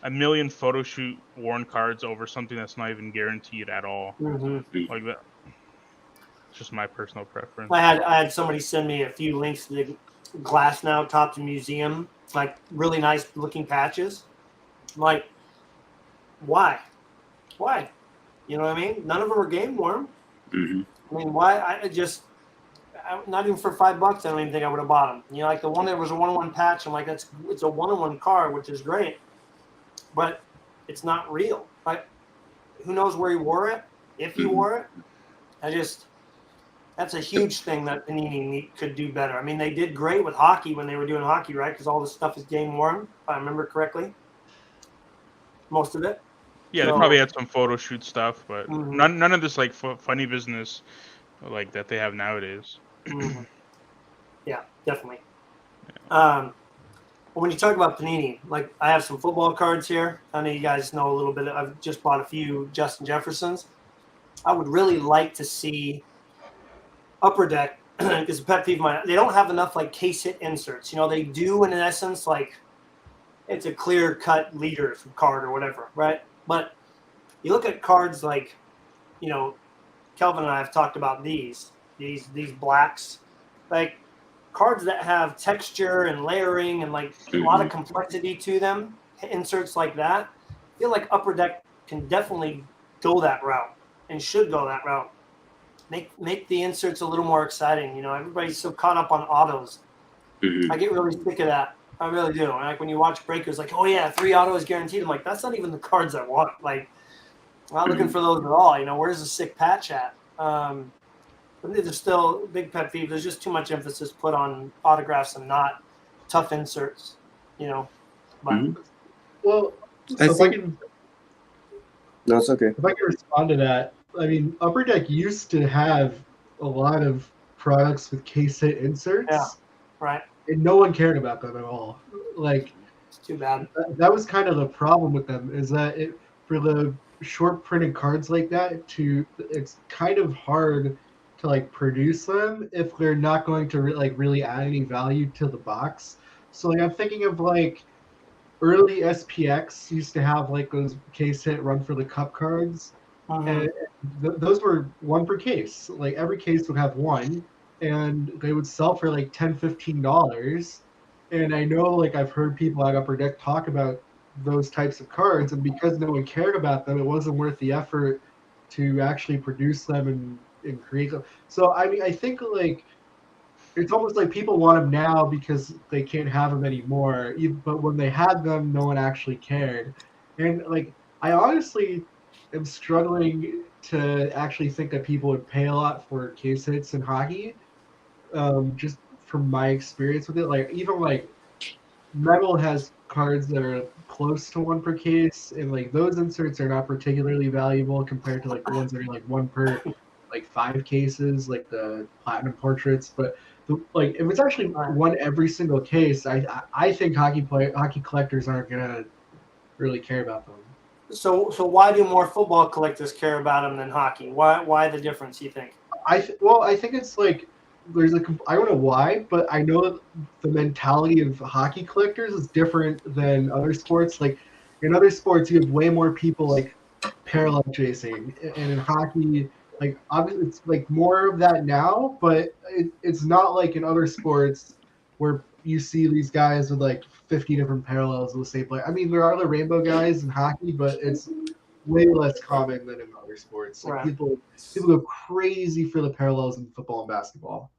a million photo shoot worn cards over something that's not even guaranteed at all. Hmm. Like that, it's just my personal preference. I had somebody send me a few links to the Glass Now Top to Museum, like really nice looking patches. Like, why? Why? You know what I mean? None of them are game worn. hmm I mean, why? Not even for $5. I don't even think I would have bought them. You know, like the one that was a 1-on-1 patch. I'm like, it's a 1-on-1 card, which is great, but it's not real. Like, who knows where he wore it? If he hmm wore it, that's a huge thing that Panini could do better. I mean, they did great with hockey when they were doing hockey, right? Because all this stuff is game worn, if I remember correctly, most of it. Yeah, they So, probably had some photo shoot stuff, but mhm, none of this like funny business like that they have nowadays. mhm. Yeah, definitely. Um, Well, when you talk about Panini, like I have some football cards here. I know you guys know a little bit. I've just bought a few Justin Jeffersons. I would really like to see Upper Deck because a pet peeve of mine. They don't have enough like case hit inserts. You know, they do in essence like it's a clear cut leader card or whatever, right? But you look at cards like, you know, Kelvin and I have talked about these blacks, like cards that have texture and layering and like a lot hmm of complexity to them, inserts like that. I feel like Upper Deck can definitely go that route and should go that route. Make the inserts a little more exciting. You know, everybody's so caught up on autos. hmm I get really sick of that. I really do. And like when you watch breakers, like, oh yeah, 3 autos guaranteed. I'm like, that's not even the cards I want. Like, I'm not looking hmm for those at all. You know, where's the sick patch at? But there's still big pet peeve. There's just too much emphasis put on autographs and not tough inserts. You know, but hmm Well, I so think no, it's okay. if I can respond to that, I mean, Upper Deck used to have a lot of products with case hit yeah, inserts, right. and no one cared about them at all. Like It's too bad. that was kind of the problem with them is that for the short printed cards like that it's kind of hard to like produce them if they're not going to really add any value to the box. So like I'm thinking of like early SPX used to have like those case hit run for the cup cards, Mm-hmm. and those were one per case. Like every case would have one, and they would sell for like $10-15. And I know like I've heard people at Upper Deck talk about those types of cards, and because no one cared about them, it wasn't worth the effort to actually produce them and create them. So I mean, I think like it's almost like people want them now because they can't have them anymore. But when they had them, no one actually cared. And like, I honestly am struggling to actually think that people would pay a lot for case hits in hockey. Just from my experience with it, like even like Metal has cards that are close to one per case, and like those inserts are not particularly valuable compared to like the ones that are like one per like 5 cases, like the platinum portraits. But like if it's actually Right. one every single case, I think hockey collectors aren't gonna really care about them. So why do more football collectors care about them than hockey? Why the difference? You think? I think it's like I don't know why, but I know the mentality of hockey collectors is different than other sports. Like in other sports, you have way more people like parallel chasing, and in hockey, Like obviously, it's like more of that now, but it's not like in other sports where you see these guys with like 50 different parallels of the same player. I mean, there are the rainbow guys in hockey, but it's way less common than in other sports. Like Right. people go crazy for the parallels in football and basketball.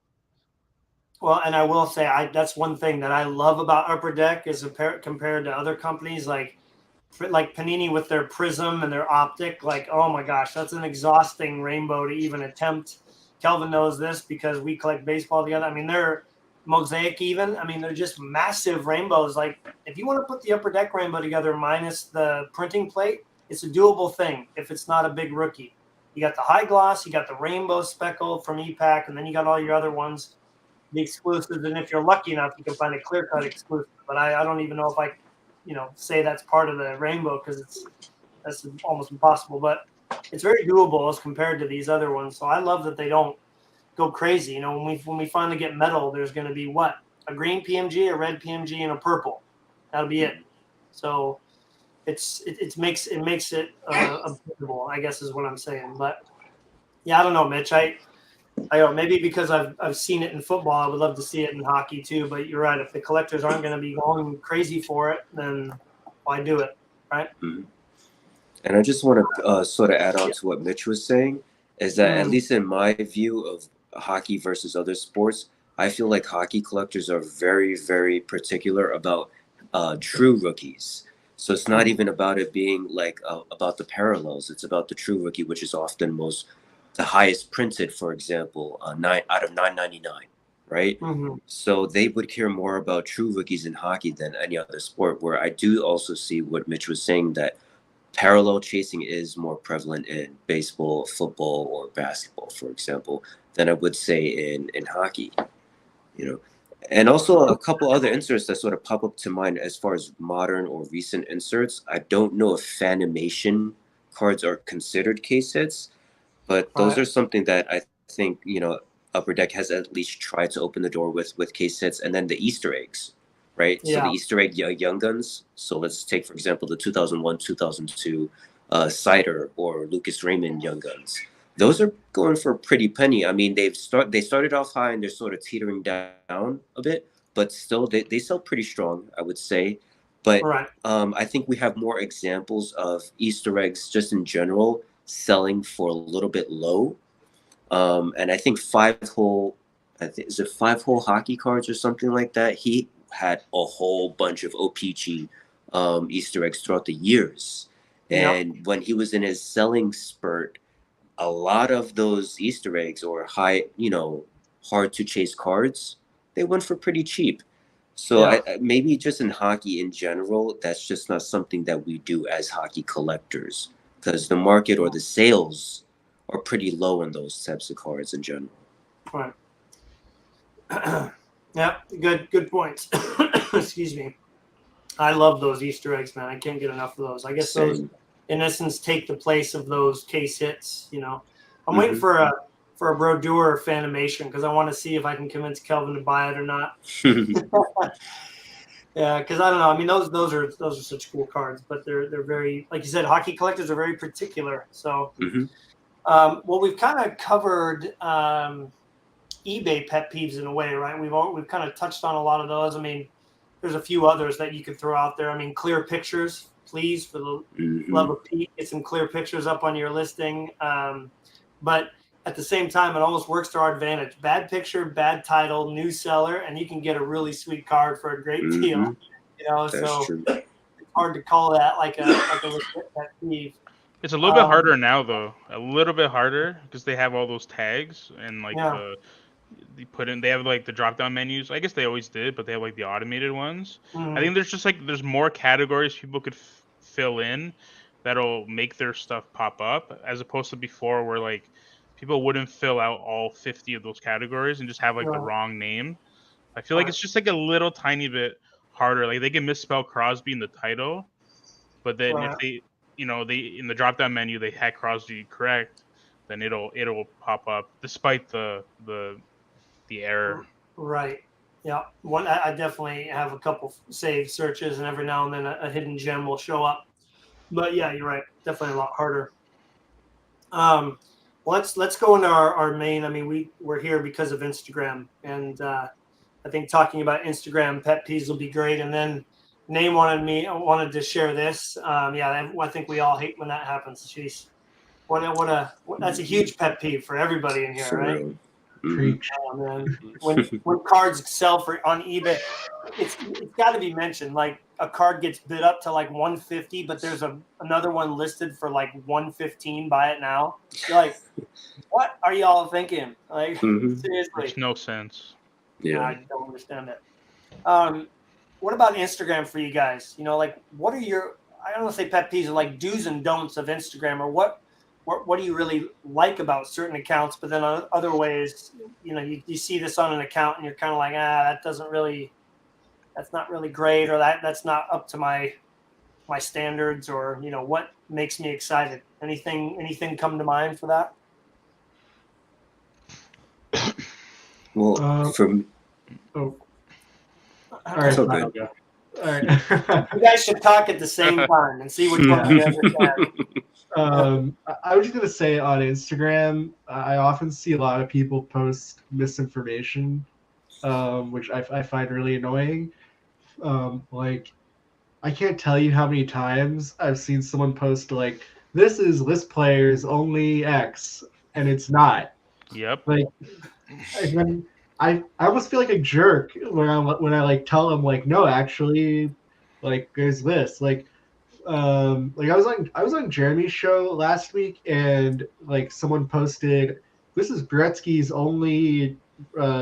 Well, and I will say, that's one thing that I love about Upper Deck is compared to other companies like Panini with their Prism and their Optic. Like, oh my gosh, that's an exhausting rainbow to even attempt. Kelvin knows this because we collect baseball together. I mean, they're Mosaic even. I mean, they're just massive rainbows. Like, if you want to put the Upper Deck rainbow together minus the printing plate, it's a doable thing if it's not a big rookie. You got the high gloss, you got the rainbow speckle from EPAC, and then you got all your other ones, the exclusives. And if you're lucky enough, you can find a clear cut exclusive. But I don't even know if I, say that's part of the rainbow because that's almost impossible. But it's very doable as compared to these other ones. So I love that they don't go crazy. When we finally get metal, there's going to be what? A green PMG, a red PMG, and a purple. That'll be it. So it makes it applicable, I guess is what I'm saying. But yeah, I don't know, Mitch. I don't know, maybe because I've seen it in football, I would love to see it in hockey too. But you're right. If the collectors aren't going to be going crazy for it, then why do it, right? Mm-hmm. And I just want to sort of add on to what Mitch was saying, is that at least in my view of hockey versus other sports, I feel like hockey collectors are very, very particular about true rookies. So it's not even about it being like about the parallels. It's about the true rookie, which is often the highest printed, for example, 9 out of 999, right? Mm-hmm. So they would care more about true rookies in hockey than any other sport, where I do also see what Mitch was saying, that parallel chasing is more prevalent in baseball, football, or basketball, for example, than I would say in hockey, And also a couple other inserts that sort of pop up to mind as far as modern or recent inserts. I don't know if Fanimation cards are considered case hits, but those are something that I think, Upper Deck has at least tried to open the door with case hits, and then the Easter eggs. Right, Yeah. So the Easter egg Young Guns. So let's take, for example, the 2001, 2002 Cider or Lucas Raymond Young Guns. Those are going for a pretty penny. I mean, they started off high and they're sort of teetering down a bit, but still they sell pretty strong, I would say. But I think we have more examples of Easter eggs just in general selling for a little bit low. And I think is it 5-hole hockey cards or something like that? He had a whole bunch of OPG Easter eggs throughout the years. And when he was in his selling spurt, a lot of those Easter eggs or hard to chase cards, they went for pretty cheap. So maybe just in hockey in general, that's just not something that we do as hockey collectors, because the market or the sales are pretty low on those types of cards in general. Right. Yeah, good points. Excuse me. I love those Easter eggs, man. I can't get enough of those. I guess those, in essence, take the place of those case hits. I'm waiting for a Brodeur Fanimation because I want to see if I can convince Kelvin to buy it or not. Yeah, because I don't know. I mean, those are such cool cards, but they're very, like you said, hockey collectors are very particular. So, well, we've kind of covered eBay pet peeves in a way, right? We've kind of touched on a lot of those. I mean, there's a few others that you could throw out there. I mean, clear pictures, please, for the love of Pete, get some clear pictures up on your listing. But at the same time, it almost works to our advantage. Bad picture, bad title, new seller, and you can get a really sweet card for a great deal. That's so true. It's hard to call that like a legit pet peeve. It's a little bit harder now, though. A little bit harder because they have all those tags and like they have like the drop down menus. I guess they always did, but they have like the automated ones. I think there's more categories people could fill in that'll make their stuff pop up, as opposed to before where like people wouldn't fill out all 50 of those categories and just have like the wrong name. I feel like it's just like a little tiny bit harder. Like they can misspell Crosby in the title, but then if they they in the drop down menu they had Crosby correct, then it'll pop up despite the error. Right. Yeah. I definitely have a couple saved searches, and every now and then a hidden gem will show up. But yeah, you're right. Definitely a lot harder. let's go into our main. I mean, we're here because of Instagram, and I think talking about Instagram pet peeves will be great. And then Name wanted to share this. I think we all hate when that happens. Jeez, that's a huge pet peeve for everybody in here, For right? real. Preach. Oh, man. When cards sell for on eBay, it's got to be mentioned. Like a card gets bid up to like 150, but there's another one listed for like 115. Buy it now. You're like, what are y'all thinking? Like seriously, Makes no sense. Yeah. I don't understand it. What about Instagram for you guys? You know, like what are your I don't want to say pet peeves, or like do's and don'ts of Instagram, or what do you really like about certain accounts? But then on other ways, you know, you see this on an account and you're kind of like, that's not really great, or that's not up to my standards, or you know, what makes me excited? Anything come to mind for that? Well, from Oh, all It's right. all Fine, I'll good. go. All right. You guys should talk at the same time and see which one you understand. I was just gonna say on Instagram, I often see a lot of people post misinformation, which I find really annoying. Like, I can't tell you how many times I've seen someone post like, "This is list players only X," and it's not. Yep. Like, and then I almost feel like a jerk when I like tell them like, no, actually, like there's this like I was on Jeremy's show last week, and like someone posted, this is Gretzky's only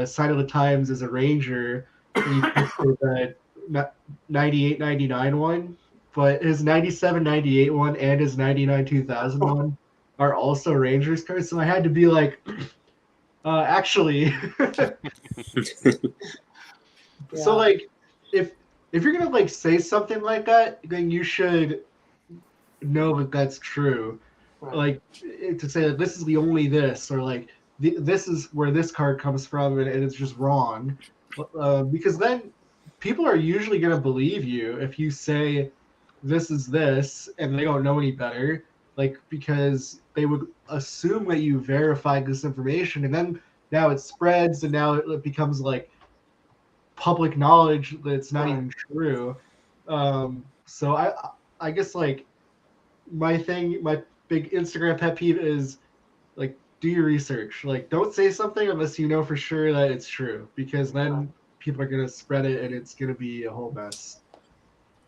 sign of the times as a Ranger, and he posted that 98-99 one, but his 97-98 one and his 99-2000 one are also Rangers cards. So I had to be like, actually. So like if you're gonna like say something like that, then you should know that that's true. Right. Like to say that this is the only this, or like this is where this card comes from, and it's just wrong, because then people are usually gonna believe you if you say this is this and they don't know any better, like because they would assume that you verified this information, and then now it spreads, and now it becomes like public knowledge that's not even true. So I guess like my big Instagram pet peeve is like, do your research. Like, don't say something unless you know for sure that it's true, because then people are gonna spread it and it's gonna be a whole mess.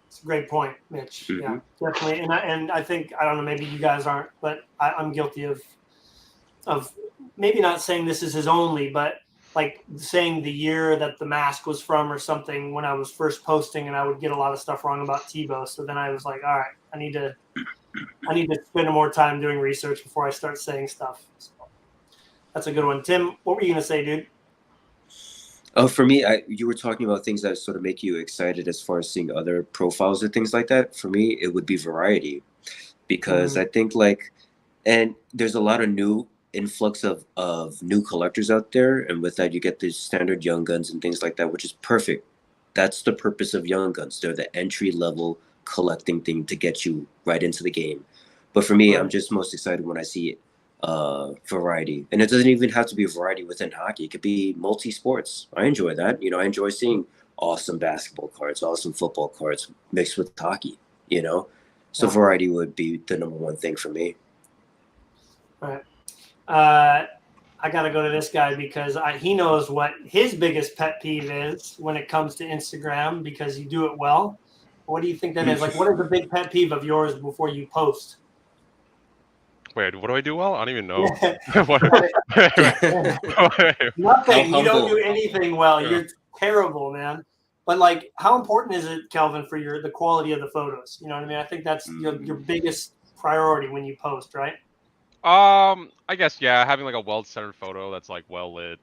It's a great point, Mitch. Yeah, definitely. And I think, I don't know, maybe you guys aren't, but I'm guilty of maybe not saying this is his only, but like saying the year that the mask was from or something when I was first posting, and I would get a lot of stuff wrong about Tebow. So then I was like, all right, I need to spend more time doing research before I start saying stuff. So that's a good one. Tim, what were you gonna say, dude? Oh, for me, you were talking about things that sort of make you excited as far as seeing other profiles or things like that. For me, it would be variety, because I think and there's a lot of new influx of new collectors out there, and with that you get the standard young guns and things like that, which is perfect. That's the purpose of young guns. They're the entry level collecting thing to get you right into the game. But for me, I'm just most excited when I see variety, and it doesn't even have to be variety within hockey. It could be multi-sports. I enjoy that. You know, I enjoy seeing awesome basketball cards, awesome football cards mixed with hockey, you know. So variety would be the number one thing for me. All right. I got to go to this guy because he knows what his biggest pet peeve is when it comes to Instagram, because you do it well. What do you think that is? Like, what is the big pet peeve of yours before you post? Wait, what do I do well? I don't even know. Nothing. You don't do anything well. Yeah. You're terrible, man. But like, how important is it, Kelvin, for the quality of the photos? You know what I mean? I think that's your biggest priority when you post, right? I guess yeah, having like a well-centered photo that's like well lit.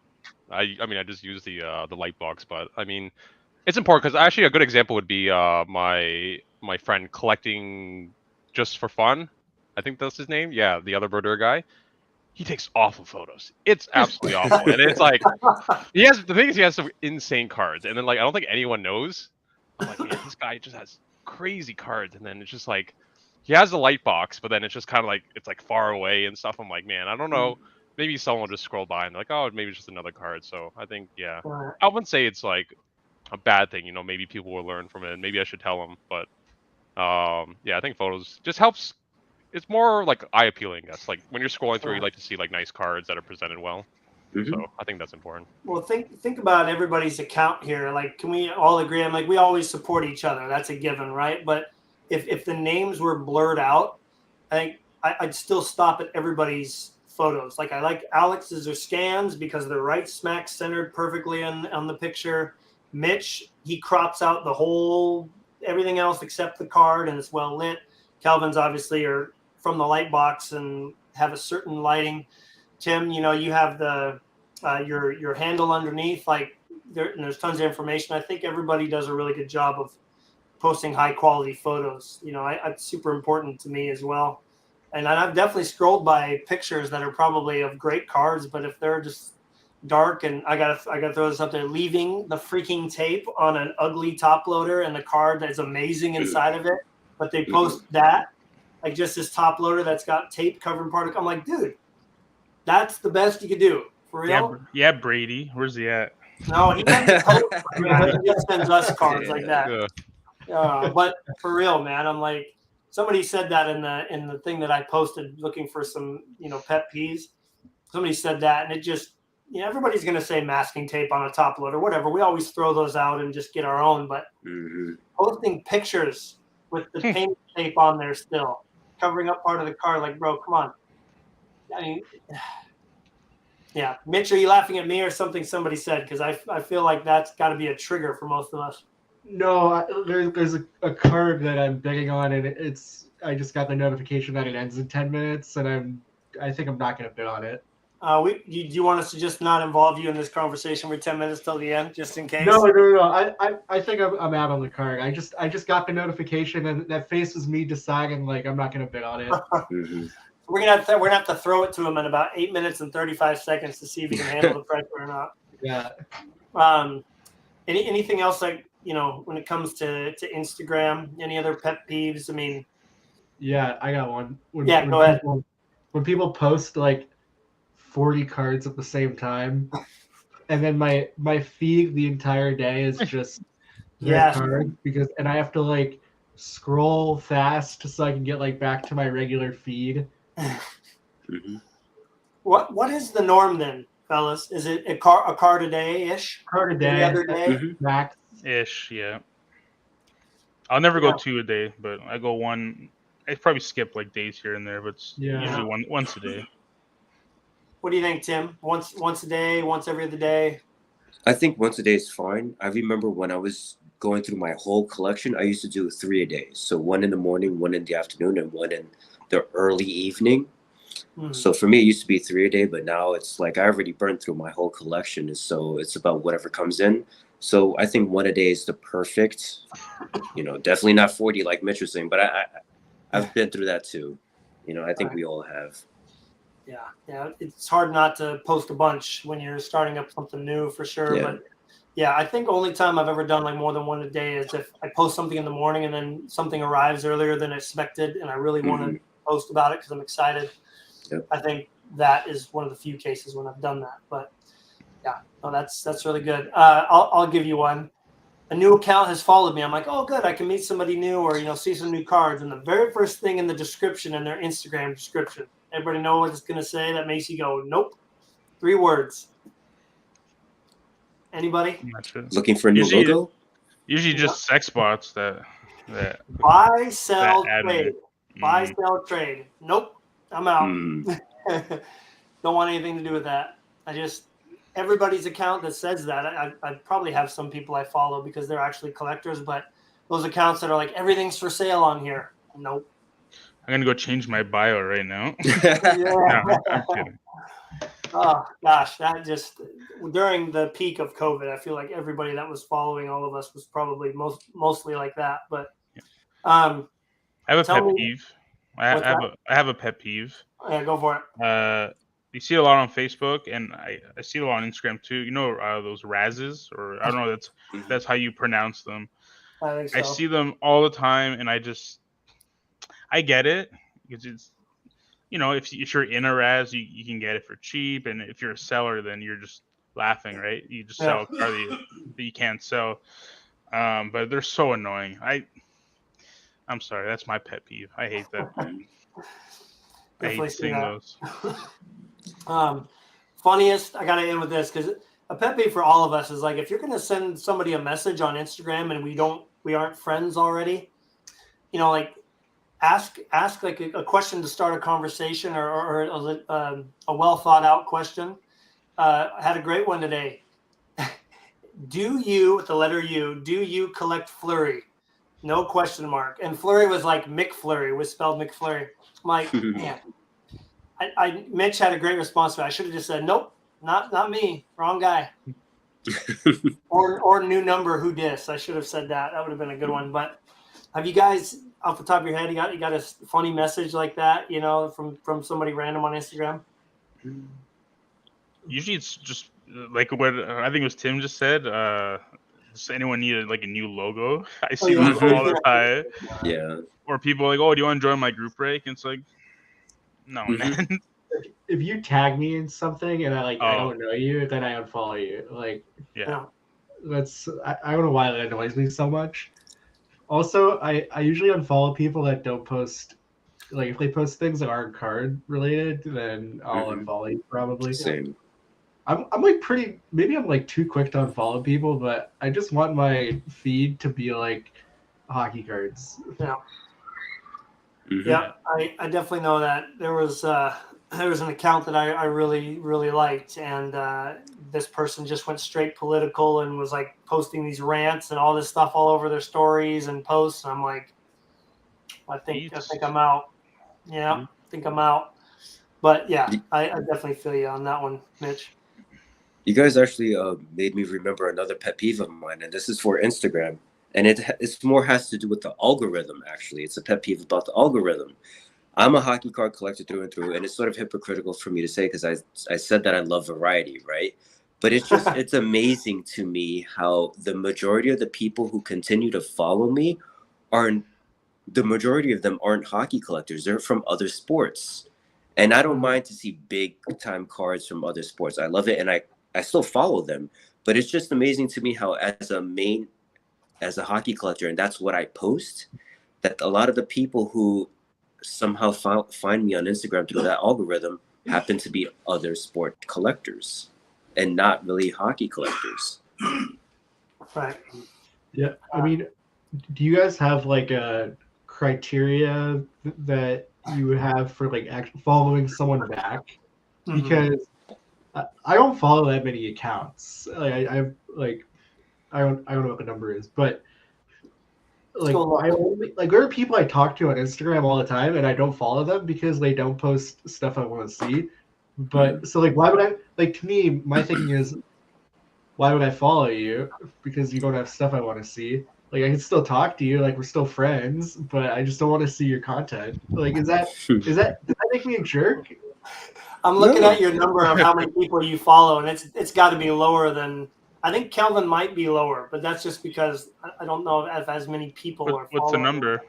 I mean, I just use the light box, but I mean, it's important because actually a good example would be my friend collecting just for fun. I think that's his name. Yeah, the other birder guy. He takes awful photos. It's absolutely awful, and it's like the thing is he has some insane cards, and then like I don't think anyone knows. I'm like, man, this guy just has crazy cards, and then it's just like he has a light box, but then it's just kind of like it's like far away and stuff. I'm like, man, I don't know. Maybe someone will just scroll by and they're like, oh, maybe it's just another card. So I think, yeah, I wouldn't say it's like a bad thing. Maybe people will learn from it. And maybe I should tell them. But yeah, I think photos just helps. It's more like eye appealing, I guess. Like when you're scrolling through, you like to see like nice cards that are presented well. So I think that's important. Well, think about everybody's account here. Like, can we all agree? I'm like, we always support each other. That's a given, right? But if the names were blurred out, I think I'd still stop at everybody's photos. Like, I like Alex's or scans because they're right smack centered perfectly on the picture. Mitch, he crops out the whole everything else except the card, and it's well lit. Calvin's obviously are from the light box and have a certain lighting. Tim, you have the your handle underneath, like and there's tons of information. I think everybody does a really good job of posting high quality photos. It's super important to me as well. And I've definitely scrolled by pictures that are probably of great cards, but if they're just dark, and I gotta throw this up there, leaving the freaking tape on an ugly top loader and the card that's amazing inside of it, but they post that, like just this top loader that's got tape covering part of. I'm like, dude, that's the best you could do. For real? Yeah, Brady. Where's he at? No, he doesn't post like that. He just sends us cards like that. But for real, man, I'm like, somebody said that in the thing that I posted looking for some, pet peeves. Somebody said that, and it just, everybody's going to say masking tape on a top loader, whatever. We always throw those out and just get our own, but posting pictures with the paint tape on there still, covering up part of the card, like, bro, come on. I mean, yeah. Mitch, are you laughing at me or something somebody said? Because I feel like that's got to be a trigger for most of us. No, there's a card that I'm betting on, and I just got the notification that it ends in 10 minutes, and I think I'm not going to bid on it. Do you want us to just not involve you in this conversation for 10 minutes till the end, just in case? No. I think I'm out on the card. I just got the notification, and that face was me deciding like I'm not going to bid on it. We're gonna have to throw it to him in about 8 minutes and 35 seconds to see if he can handle the pressure or not. Yeah. Anything else, like, when it comes to Instagram? Any other pet peeves? I mean. Yeah, I got one. Go ahead. When people post like 40 cards at the same time, and then my feed the entire day is just their cards, and I have to like scroll fast so I can get like back to my regular feed. What is the norm then, fellas? Is it a card a day ish? Card a day. Every other day? Max. Ish, yeah. I'll never go 2 a day, but I go 1. I probably skip like days here and there, but it's usually once a day. What do you think, Tim? Once a day, once every other day? I think once a day is fine. I remember when I was going through my whole collection, I used to do 3 a day. So 1 in the morning, 1 in the afternoon, and 1 in the early evening. So for me, it used to be 3 a day, but now it's like I already burned through my whole collection. So it's about whatever comes in. So I think 1 a day is the perfect, definitely not 40 like Mitch was saying, but I've been through that too. I think we all have. Yeah. It's hard not to post a bunch when you're starting up something new, for sure. Yeah. But yeah, I think only time I've ever done like more than 1 a day is if I post something in the morning and then something arrives earlier than expected, and I really want to post about it because I'm excited. Yep. I think that is one of the few cases when I've done that. But yeah, no, that's really good. I'll give you one. A new account has followed me. I'm like, oh, good. I can meet somebody new or, see some new cards. And the very first thing in the description, in their Instagram description, everybody know what it's going to say? That makes you go, nope. 3 words. Anybody? Looking for a new logo? Usually just sex bots that buy, sell, trade. Buy, sell, trade. Nope. I'm out. Don't want anything to do with that. Everybody's account that says that, I probably have some people I follow because they're actually collectors, but those accounts that are like, everything's for sale on here. Nope. I'm going to go change my bio right now. No, I'm kidding. Oh, gosh. That just, during the peak of COVID, I feel like everybody that was following all of us was probably mostly like that. But I have a pet peeve. I have a pet peeve. Yeah, go for it. You see it a lot on Facebook, and I see it a lot on Instagram too. Those razzes, or I don't know, that's how you pronounce them. I think so. I see them all the time, and I I get it because it's if you're in a raz, you can get it for cheap, and if you're a seller, then you're just laughing, right? You just sell a car that you can't sell. But they're so annoying. I'm sorry, that's my pet peeve. I hate that. I Definitely hate see seeing that. those. Funniest, I gotta end with this because a pet peeve for all of us is like if you're gonna send somebody a message on Instagram and we aren't friends already, like ask like a question to start a conversation or a well thought out question. I had a great one today. Do you, with the letter U, do you collect Flurry? No question mark. And Flurry was like McFlurry, was spelled McFlurry. I'm like, man, Mitch had a great response to it. I should have just said, nope, not me, wrong guy. or new number, who dis? I should have said that. That would have been a good one. But have you guys, off the top of your head, you got a funny message like that, from somebody random on Instagram? Usually it's just like what I think it was Tim just said. Does anyone need like a new logo? I see yeah. those all the time. Yeah. Or people like, oh, do you want to join my group break? And it's like, no, man. If you tag me in something and I Oh. don't know you, then I unfollow you. Like, Yeah. I don't know why that annoys me so much. Also, I usually unfollow people that don't post. Like, if they post things that aren't card related, then I'll unfollow you probably. Same. I'm like maybe I'm like too quick to unfollow people, but I just want my feed to be like hockey cards. Yeah. Mm-hmm. Yeah, I definitely know that there was an account that I really really liked, and this person just went straight political and was like posting these rants and all this stuff all over their stories and posts. And I'm like, I think I'm out. Yeah, I think I'm out. But yeah, I definitely feel you on that one, Mitch. You guys actually made me remember another pet peeve of mine, and this is for Instagram. And it's more has to do with the algorithm, actually. It's a pet peeve about the algorithm. I'm a hockey card collector through and through, and it's sort of hypocritical for me to say because I said that I love variety, right? But it's amazing to me how the majority of the people who continue to follow me the majority of them aren't hockey collectors. They're from other sports. And I don't mind to see big time cards from other sports. I love it, and I still follow them. But it's just amazing to me how as a hockey collector, and that's what I post, that a lot of the people who somehow find me on Instagram through that algorithm happen to be other sport collectors and not really hockey collectors. Right. Yeah. I mean, do you guys have like a criteria that you would have for like actually following someone back? Because I don't follow that many accounts. I don't know what the number is, but like there are people I talk to on Instagram all the time, and I don't follow them because they don't post stuff I want to see. But so like, why would I like? To me, my thinking is, why would I follow you? Because you don't have stuff I want to see. Like, I can still talk to you, like we're still friends, but I just don't want to see your content. Like, does that make me a jerk? I'm looking at your number of how many people you follow, and it's got to be lower than. I think Kelvin might be lower, but that's just because I don't know if as many people are following. What's the number?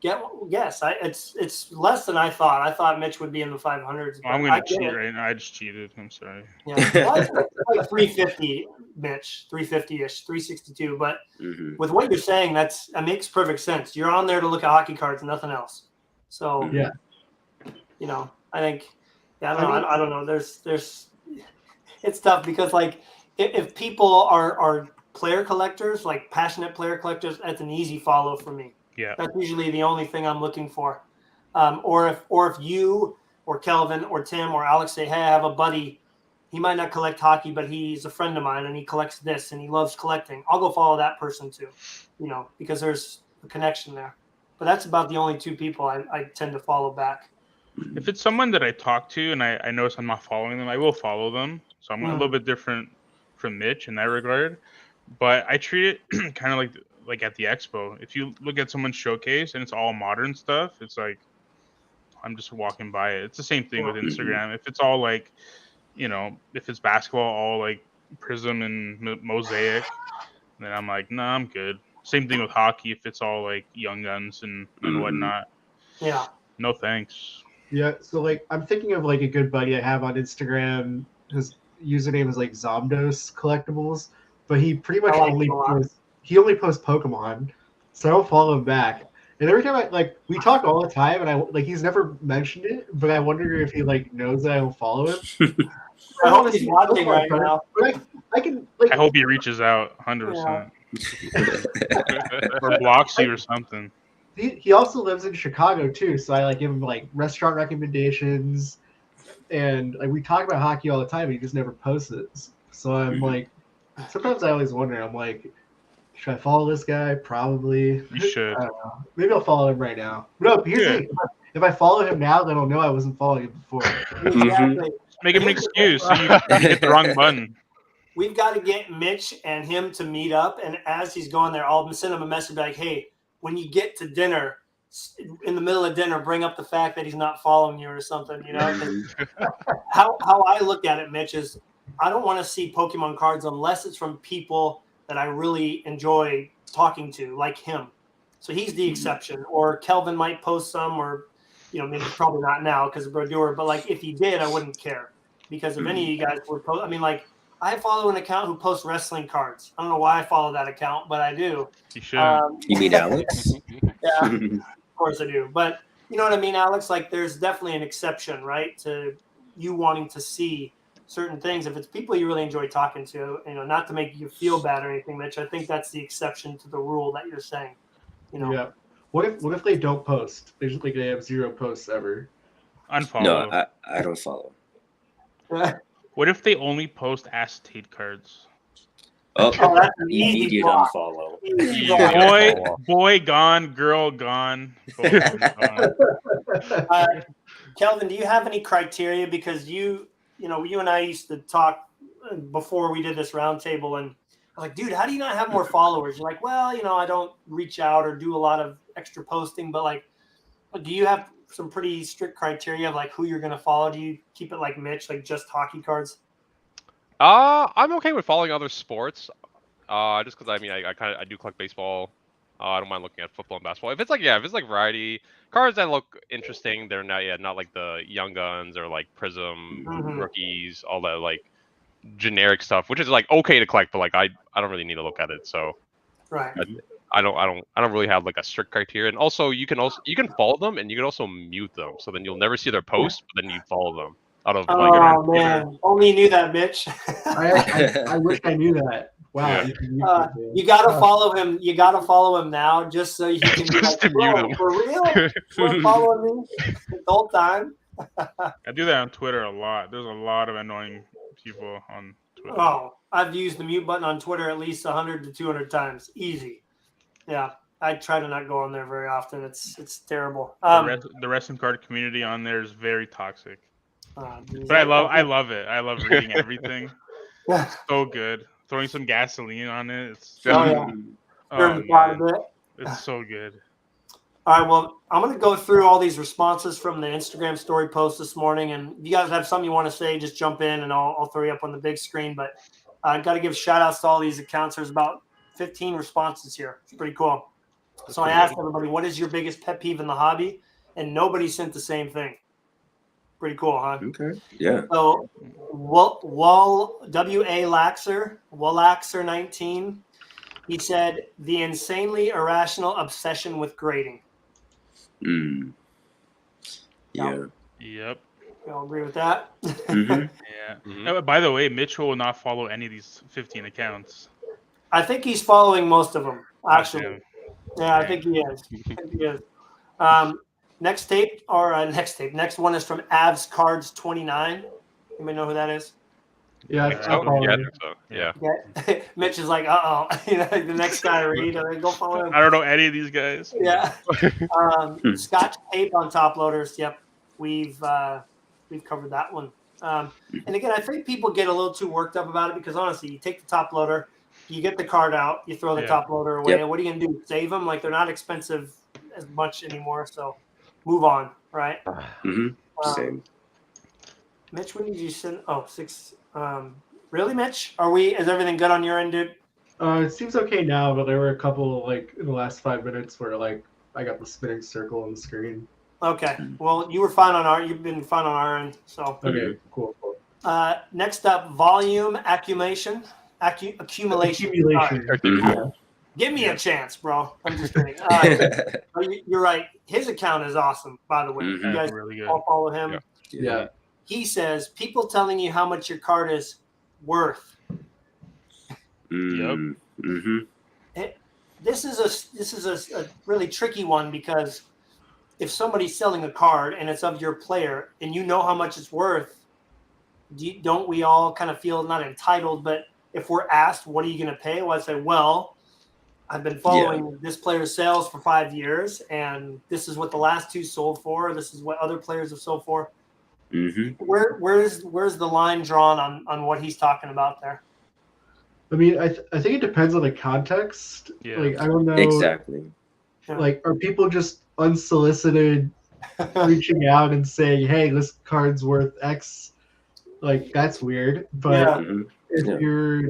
Yes, it's less than I thought. I thought Mitch would be in the 500s. Well, I'm going to cheat right now. I just cheated. I'm sorry. Yeah, well, it's like 350, Mitch, 350-ish, 362. But with what you're saying, it makes perfect sense. You're on there to look at hockey cards, nothing else. So yeah, I think, I don't know. There's it's tough because like if people are player collectors, like passionate player collectors, that's an easy follow for me. Yeah, that's usually the only thing I'm looking for. Or if you or Kelvin or Tim or Alex say, hey, I have a buddy, he might not collect hockey, but he's a friend of mine and he collects this and he loves collecting, I'll go follow that person too, because there's a connection there. But that's about the only two people I tend to follow back. If it's someone that I talk to and I notice I'm not following them, I will follow them. So I'm a little bit different from Mitch in that regard. But I treat it kind of like at the expo. If you look at someone's showcase and it's all modern stuff, it's like I'm just walking by it. It's the same thing with Instagram. If it's all like, if it's basketball, all like prism and mosaic, then I'm like, nah, I'm good. Same thing with hockey. If it's all like young guns and whatnot. Yeah. No thanks. Yeah, so like I'm thinking of like a good buddy I have on Instagram. His username is like Zomdos Collectibles, but he pretty much I like him a lot. only posts Pokemon, so I don't follow him back. And every time we talk all the time, and I like he's never mentioned it, but I wonder if he like knows that I don't follow him. I hope wanna he's see watching Pokemon right cards, now. but I can like I hope he reaches out 100% or blocks you or something. he also lives in Chicago too, so I like give him like restaurant recommendations, and like we talk about hockey all the time, and he just never posts it. So I'm like, sometimes I always wonder. I'm like, should I follow this guy? Probably. You should. I don't know. Maybe I'll follow him right now. No, but here's the thing. If I follow him now, then I'll know I wasn't following him before. Exactly. Make him an excuse. So you hit the wrong button. We've got to get Mitch and him to meet up, and as he's going there, I'll send him a message like, "Hey, when you get to dinner, in the middle of dinner, bring up the fact that he's not following you or something." You know, 'cause how I look at it, Mitch, is I don't want to see Pokemon cards unless it's from people that I really enjoy talking to, like him. So he's the exception. Or Kelvin might post some, or maybe probably not now because of Brodeur, but like if he did, I wouldn't care, because if any of you guys would post, I mean, like I follow an account who posts wrestling cards. I don't know why I follow that account, but I do. You should. You mean Alex? Yeah, of course I do. But you know what I mean, Alex? Like there's definitely an exception, right, to you wanting to see certain things. If it's people you really enjoy talking to, not to make you feel bad or anything, Mitch, I think that's the exception to the rule that you're saying. Yeah. What if they don't post? They just like they have 0 posts ever. Unfollow. No, I don't follow. What if they only post acetate cards? Oh, that's an easy immediate block. unfollow. Boy gone, girl gone. Both of them gone. Kelvin, do you have any criteria? Because you and I used to talk before we did this roundtable, and I was like, dude, how do you not have more followers? You're like, well, I don't reach out or do a lot of extra posting, but like, do you have some pretty strict criteria of like who you're going to follow? Do you keep it like Mitch, like just hockey cards? I'm okay with following other sports. Just because I do collect baseball. I don't mind looking at football and basketball. If it's like variety cards that look interesting, they're not like the Young Guns or like Prism rookies, all that like generic stuff, which is like okay to collect, but like I don't really need to look at it. So Right. I don't really have like a strict criteria. And also you can follow them, and you can also mute them, so then you'll never see their posts, but then you follow them out of like. Oh man, only you knew that, Mitch. I wish I knew that. Wow. Yeah. You gotta follow him. You gotta follow him now, just so you can be Just like, to mute "Bro, him." for real? You're following me the whole time?" I do that on Twitter a lot. There's a lot of annoying people on Twitter. Oh, I've used the mute button on Twitter at least 100 to 200 times. Easy. Yeah, I try to not go on there very often. It's terrible. The wrestling card community on there is very toxic. But I love it. I love reading everything. So good. Throwing some gasoline on it. It's it's so good. All right, well, I'm going to go through all these responses from the Instagram story post this morning, and if you guys have something you want to say, just jump in, and I'll throw you up on the big screen. But I've got to give shout-outs to all these accounts. There's about 15 responses here. It's pretty cool. So I asked everybody, what is your biggest pet peeve in the hobby? And nobody sent the same thing. Pretty cool, huh? Okay. Yeah. So Wallaxer19, he said, the insanely irrational obsession with grading. Yeah. Yep. Y'all agree with that? Yeah. By the way, Mitchell will not follow any of these 15 accounts. I think he's following most of them, actually. Yeah, I think he is. Next one is from Avs Cards 29. Anybody know who that is? Yeah, I think so. Yeah. Mitch is like, the next guy read. Go follow him. I don't know any of these guys. Yeah. Scotch tape on top loaders. Yep, we've covered that one. And again, I think people get a little too worked up about it because honestly, you take the top loader, you get the card out, you throw the top loader away. And what are you gonna do? Save them? Like they're not expensive as much anymore. So move on, right? Same. Mitch, when did you send? Oh, 6. Really, Mitch? Is everything good on your end, dude? It seems okay now, but there were a couple like in the last 5 minutes where like I got the spinning circle on the screen. Okay. Well, you've been fine on our end. So Okay, cool. next up, volume accumulation. Accumulation. Accumulation. Mhm. Give me a chance, bro. I'm just kidding. You're right. His account is awesome, by the way. Mhm. You guys Really good. all follow him. Yeah. He says people telling you how much your card is worth. Mm. Mm-hmm. This is a really tricky one because if somebody's selling a card and it's of your player and you know how much it's worth, don't we all kind of feel not entitled, but if we're asked, what are you going to pay? Well, I say, well, I've been following this player's sales for 5 years, and this is what the last two sold for. This is what other players have sold for. Mm-hmm. Where's the line drawn on what he's talking about there? I mean, I think it depends on the context. Yeah. Like, I don't know. Exactly. Like, are people just unsolicited reaching out and saying, "Hey, this card's worth X"? Like, that's weird. But Yeah. Mm-hmm.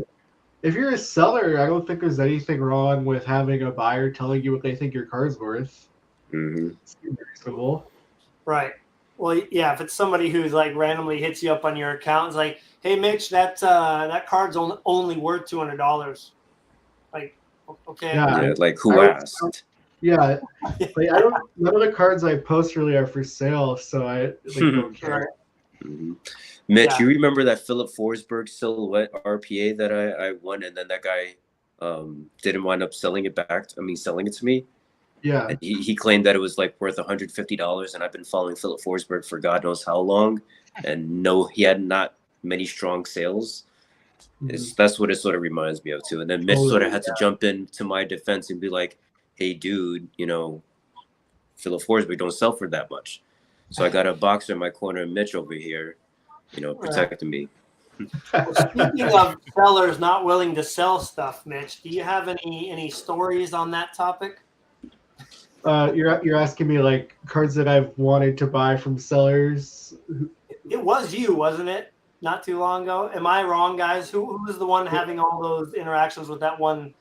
if you're a seller, I don't think there's anything wrong with having a buyer telling you what they think your card's worth. Mm-hmm. It's reasonable. Right. Well, yeah. If it's somebody who's like randomly hits you up on your account, it's like, "Hey, Mitch, that card's only worth $200." Like, okay. Yeah. Like who asked? Yeah. Like, none of the cards I post really are for sale, so I don't care. Mm-hmm. Mitch, Yeah. you remember that Philip Forsberg silhouette RPA that I won, and then that guy didn't wind up selling it to me. Yeah. And he claimed that it was like worth $150, and I've been following Philip Forsberg for God knows how long, and no, he had not many strong sales. That's what it sort of reminds me of too. And then Mitch sort of had to jump in to my defense and be like, "Hey, dude, Philip Forsberg don't sell for that much." So I got a boxer in my corner, Mitch over here, protecting me. Well, speaking of sellers not willing to sell stuff, Mitch, do you have any stories on that topic? You're asking me like cards that I've wanted to buy from sellers. It was you, wasn't it? Not too long ago. Am I wrong, guys? Who was the one having all those interactions with that one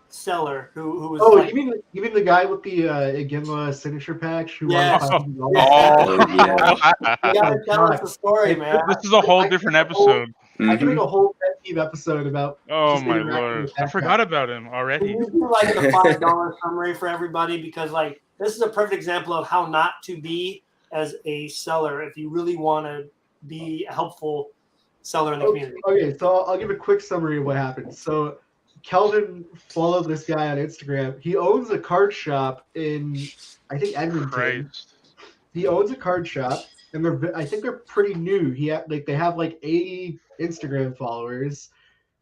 seller who was? Oh, you mean the guy with the Iginla signature patch who Yeah. won $500? You gotta tell us the story, man. This is a whole different episode. I can make a whole pet peeve episode about. Oh just my interacting lord! with I that forgot guy. about him already. Can you do like the $5 summary for everybody? Because like this is a perfect example of how not to be as a seller if you really want to be a helpful seller in the community. Okay, so I'll give a quick summary of what happened. So Kelvin followed this guy on Instagram. He owns a card shop in, I think, Edmonton. Christ. He owns a card shop, and I think they're pretty new. They have like 80 Instagram followers,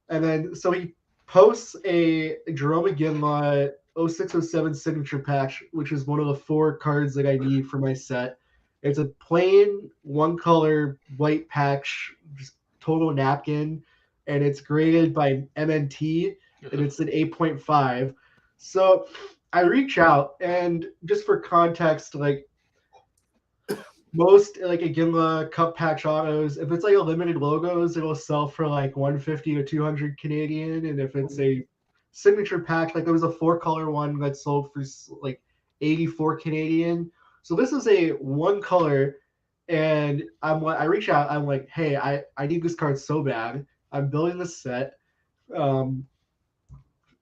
and then so he posts a Jerome Iginla 0607 signature patch, which is one of the 4 cards that I need for my set. It's a plain one color white patch, just total napkin, and it's graded by MNT, and it's an 8.5. So I reach out, and just for context, like most like Iginla cup patch autos, if it's like a limited logos, it'll sell for like 150 to 200 Canadian, and if it's a signature patch, like there was a 4-color one that sold for like 84 Canadian. So this is a 1 color, and I reach out, I'm like, hey, I need this card so bad. I'm building this set.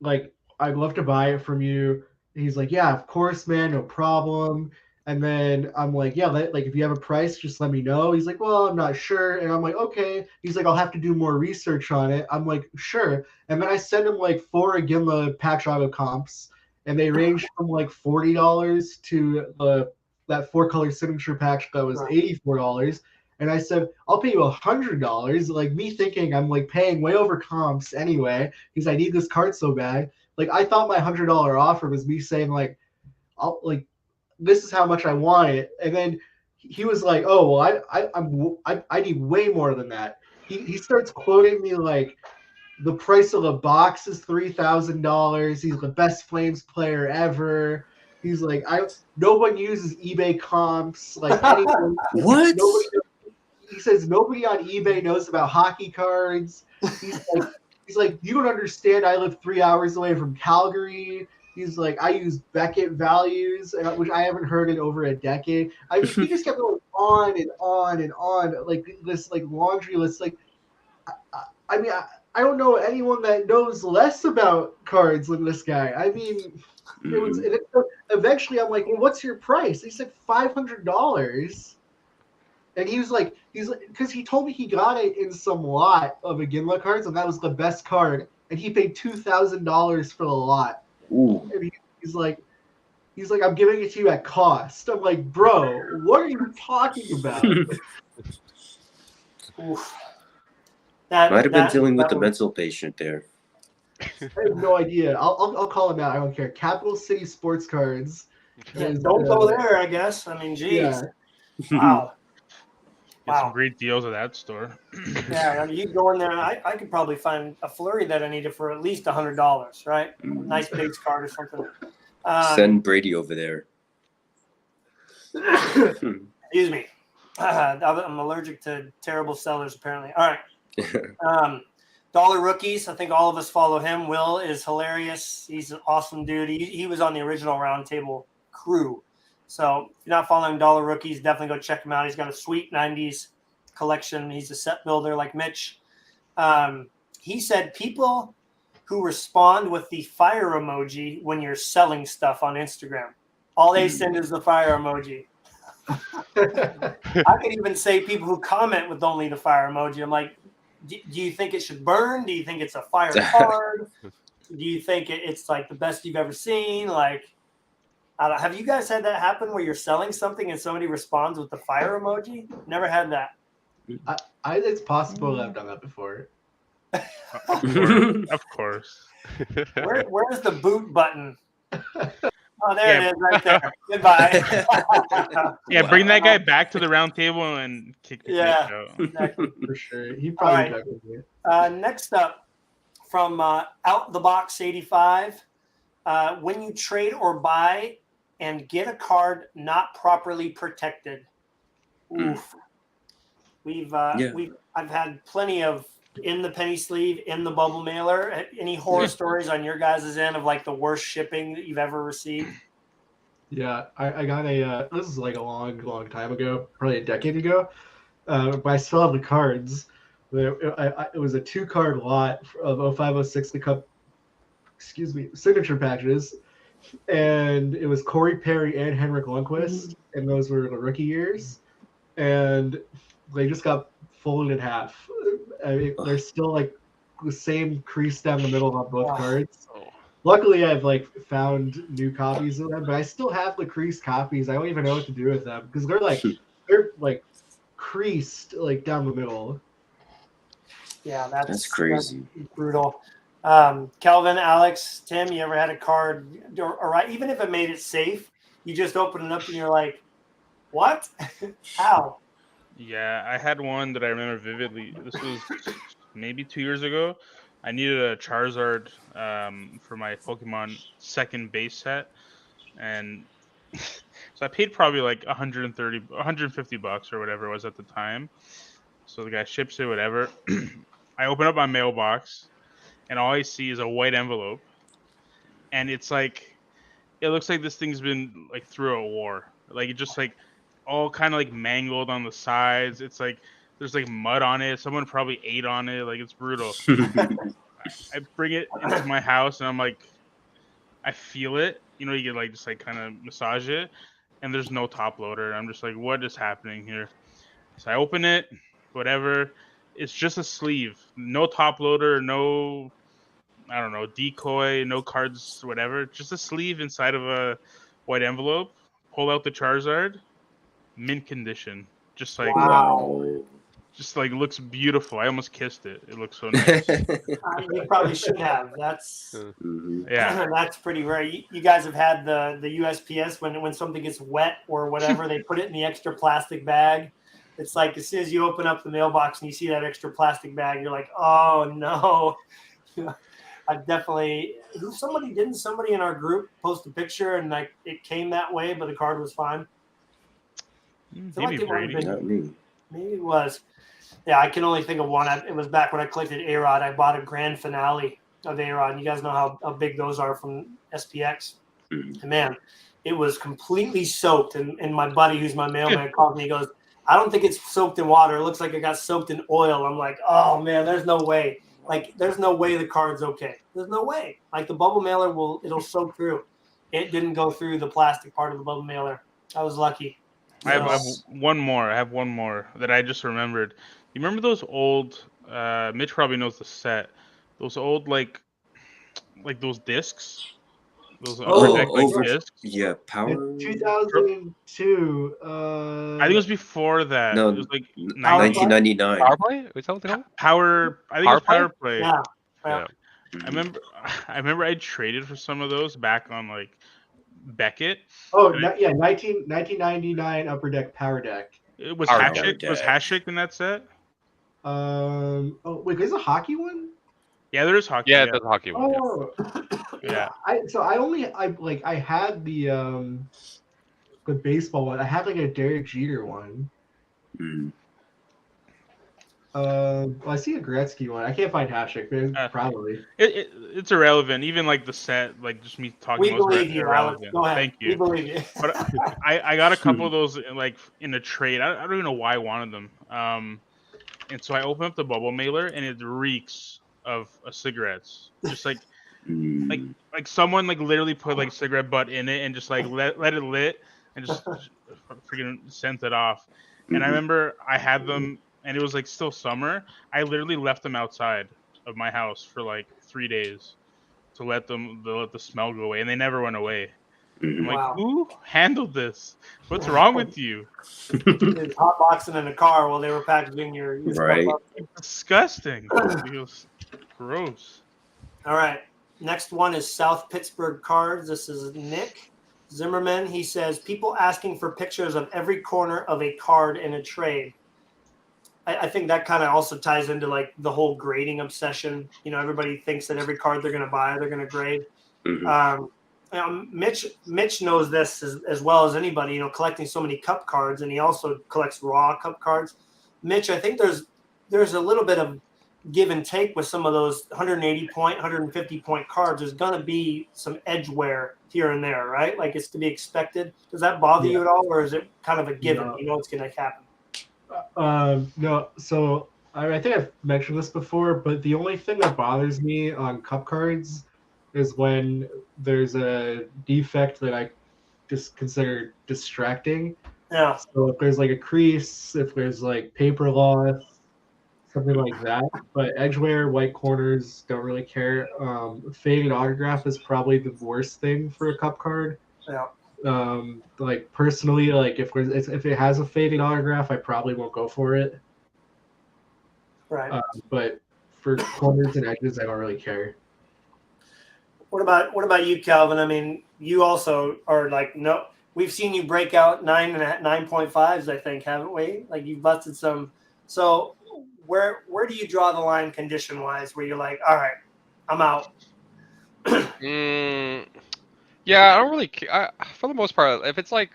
Like, I'd love to buy it from you. He's like, yeah, of course, man, no problem. And then I'm like, yeah, like if you have a price, just let me know. He's like, well, I'm not sure. And I'm like, okay. He's like, I'll have to do more research on it. I'm like, sure. And then I send him like 4 Iginla patch auto comps, and they range from like $40 to that 4-color signature patch that was $84. And I said, I'll pay you $100. Like, me thinking I'm like paying way over comps anyway, because I need this card so bad. Like, I thought my $100 offer was me saying like, I'll like, this is how much I want it. And then he was like, oh, well, I need way more than that. He starts quoting me like the price of a box is $3,000. He's the best Flames player ever. He's like, no one uses eBay comps. Like anyone. What? He says nobody on eBay knows about hockey cards. He's like, you don't understand. I live 3 hours away from Calgary. He's like, I use Beckett values, which I haven't heard in over a decade. I mean, he just kept going on and on and on, like this, like laundry list. Like, I mean, I don't know anyone that knows less about cards than this guy. I mean, it was. And eventually, I'm like, well, what's your price? He said $500. And he's like, because he told me he got it in some lot of Aginla cards, and that was the best card, and he paid $2,000 for the lot. Ooh. And he's like, I'm giving it to you at cost. I'm like, bro, what are you talking about? Oof. Might have been dealing with the mental patient there. I have no idea. I'll call him out. I don't care. Capital City Sports Cards. Don't go there, I guess. I mean, geez. Yeah. Wow. Get some great deals at that store. Yeah, I mean, you go in there, and I could probably find a flurry that I needed for at least $100, right? Nice base card or something. Send Brady over there. Excuse me. I'm allergic to terrible sellers, apparently. All right. Dollar Rookies. I think all of us follow him. Will is hilarious. He's an awesome dude. He was on the original Roundtable crew. So if you're not following Dollar Rookies, definitely go check him out. He's got a sweet 90s collection. He's a set builder like Mitch. He said people who respond with the fire emoji when you're selling stuff on Instagram, all they send is the fire emoji. I could even say people who comment with only the fire emoji. I'm like, do you think it should burn? Do you think it's a fire card? Do you think it's like the best you've ever seen? Like, have you guys had that happen where you're selling something and somebody responds with the fire emoji? Never had that. It's possible that I've done that before. Of course. Where's the boot button? Oh, there it is, right there. Goodbye. Yeah, bring that guy back to the round table and kick the out. Exactly. For sure. He probably next up, from Out the Box 85, when you trade or buy and get a card not properly protected. Oof. I've had plenty of in the penny sleeve, in the bubble mailer. Any horror stories on your guys' end of like the worst shipping that you've ever received? Yeah, I got this is like a long time ago, probably a decade ago, but I still have the cards. It was a 2-card lot of 0506 the Cup, signature patches, and it was Corey Perry and Henrik Lundqvist, and those were the rookie years, and they just got folded in half. I mean, there's still like the same crease down the middle on both cards. Luckily, I've like found new copies of them, but I still have the creased copies. I don't even know what to do with them because they're like creased like down the middle. Yeah, that's crazy. That's brutal. Kelvin, Alex, Tim, you ever had a card, or even if it made it safe, you just open it up and you're like, what? How? Yeah, I had one that I remember vividly. This was maybe 2 years ago. I needed a Charizard for my Pokemon second base set, and so I paid probably like $150 or whatever it was at the time. So the guy ships it, whatever. I open up my mailbox, and all I see is a white envelope, and it's like, it looks like this thing's been like through a war. Like it just like all kind of like mangled on the sides. It's like there's like mud on it. Someone probably ate on it. Like it's brutal. I bring it into my house and I'm like, I feel it. You know, you get like just like kind of massage it, and there's no top loader. I'm just like, what is happening here? So I open it, whatever. It's just a sleeve, no top loader, no, I don't know, decoy, no cards, whatever. Just a sleeve inside of a white envelope. Pull out the Charizard, mint condition. Just like just like looks beautiful. I almost kissed it. It looks so nice. You probably should have. That's yeah. That's pretty rare. You guys have had the USPS when something gets wet or whatever, they put it in the extra plastic bag. It's like as soon as you open up the mailbox and you see that extra plastic bag, you're like, oh no. I've definitely somebody in our group post a picture and like it came that way, but the card was fine. Maybe Brady. Not me. Maybe it was. Yeah, I can only think of one. It was back when I collected A-Rod. I bought a Grand Finale of A-Rod. You guys know how big those are from SPX. And man, it was completely soaked. And my buddy, who's my mailman, called me. He goes, I don't think it's soaked in water. It looks like it got soaked in oil. I'm like, oh man, there's no way. Like, there's no way the card's okay. There's no way. Like, the bubble mailer it'll soak through. It didn't go through the plastic part of the bubble mailer. I was lucky. I have one more. I have one more that I just remembered. You remember those old? Mitch probably knows the set. Those old like those discs. Those over discs. yeah, power. In 2002. I think it was before that. No, It was like 1999. Power play? Is that what they call it? Power. I think Power it was Power Play. Yeah. Yeah. I remember I traded for some of those back on like Beckett. Oh, yeah, 1999 Upper Deck Power Deck. It was Power Hashik. Deck. Was Hashik in that set? Oh wait, there's a hockey one. Yeah, there is hockey. Yeah, there's a hockey one. Oh, Yeah. I had the baseball one. I had like a Derek Jeter one. Mm. Well, I see a Gretzky one. I can't find Hashik, but probably. It's irrelevant. Even like the set, like just me talking. We about believe you, Alex. irrelevant. Go ahead. Thank you. We believe you. But I got a couple of those like in a trade. I don't even know why I wanted them. And so I opened up the bubble mailer, and it reeks of cigarettes. Just like someone like literally put like cigarette butt in it and just like let it lit and just freaking sent it off. And I remember I had them, and it was like still summer. I literally left them outside of my house for like 3 days to let the smell go away, and they never went away. I'm like, Wow. who handled this? What's wrong with you? It's hot boxing in a car while they were packaging your Right. stuff up. It's disgusting. It feels gross. All right. Next one is South Pittsburgh Cards. This is Nick Zimmerman. He says, people asking for pictures of every corner of a card in a trade. I think that kind of also ties into like the whole grading obsession. You know, everybody thinks that every card they're going to buy, they're going to grade. Mitch knows this as well as anybody, you know, collecting so many cup cards, and he also collects raw cup cards. Mitch, I think there's a little bit of give and take with some of those 180 point, 150 point cards. There's going to be some edge wear here and there, right? Like, it's to be expected. Does that bother you at all, or is it kind of a given? No. You know it's going to happen. No. So I think I've mentioned this before, but the only thing that bothers me on cup cards is when there's a defect that I just consider distracting. Yeah. So if there's like a crease, if there's like paper loss, something like that. But edgeware, white corners, don't really care. Faded autograph is probably the worst thing for a cup card. Yeah. Like personally, like if it has a faded autograph, I probably won't go for it. Right. But for corners and edges, I don't really care. What about you, Calvin? I mean, you also are like, no, we've seen you break out 9.5s, I think, haven't we? Like, you've busted some. So where do you draw the line condition wise, where you're like, all right, I'm out? Yeah, I don't really care. For the most part, if it's like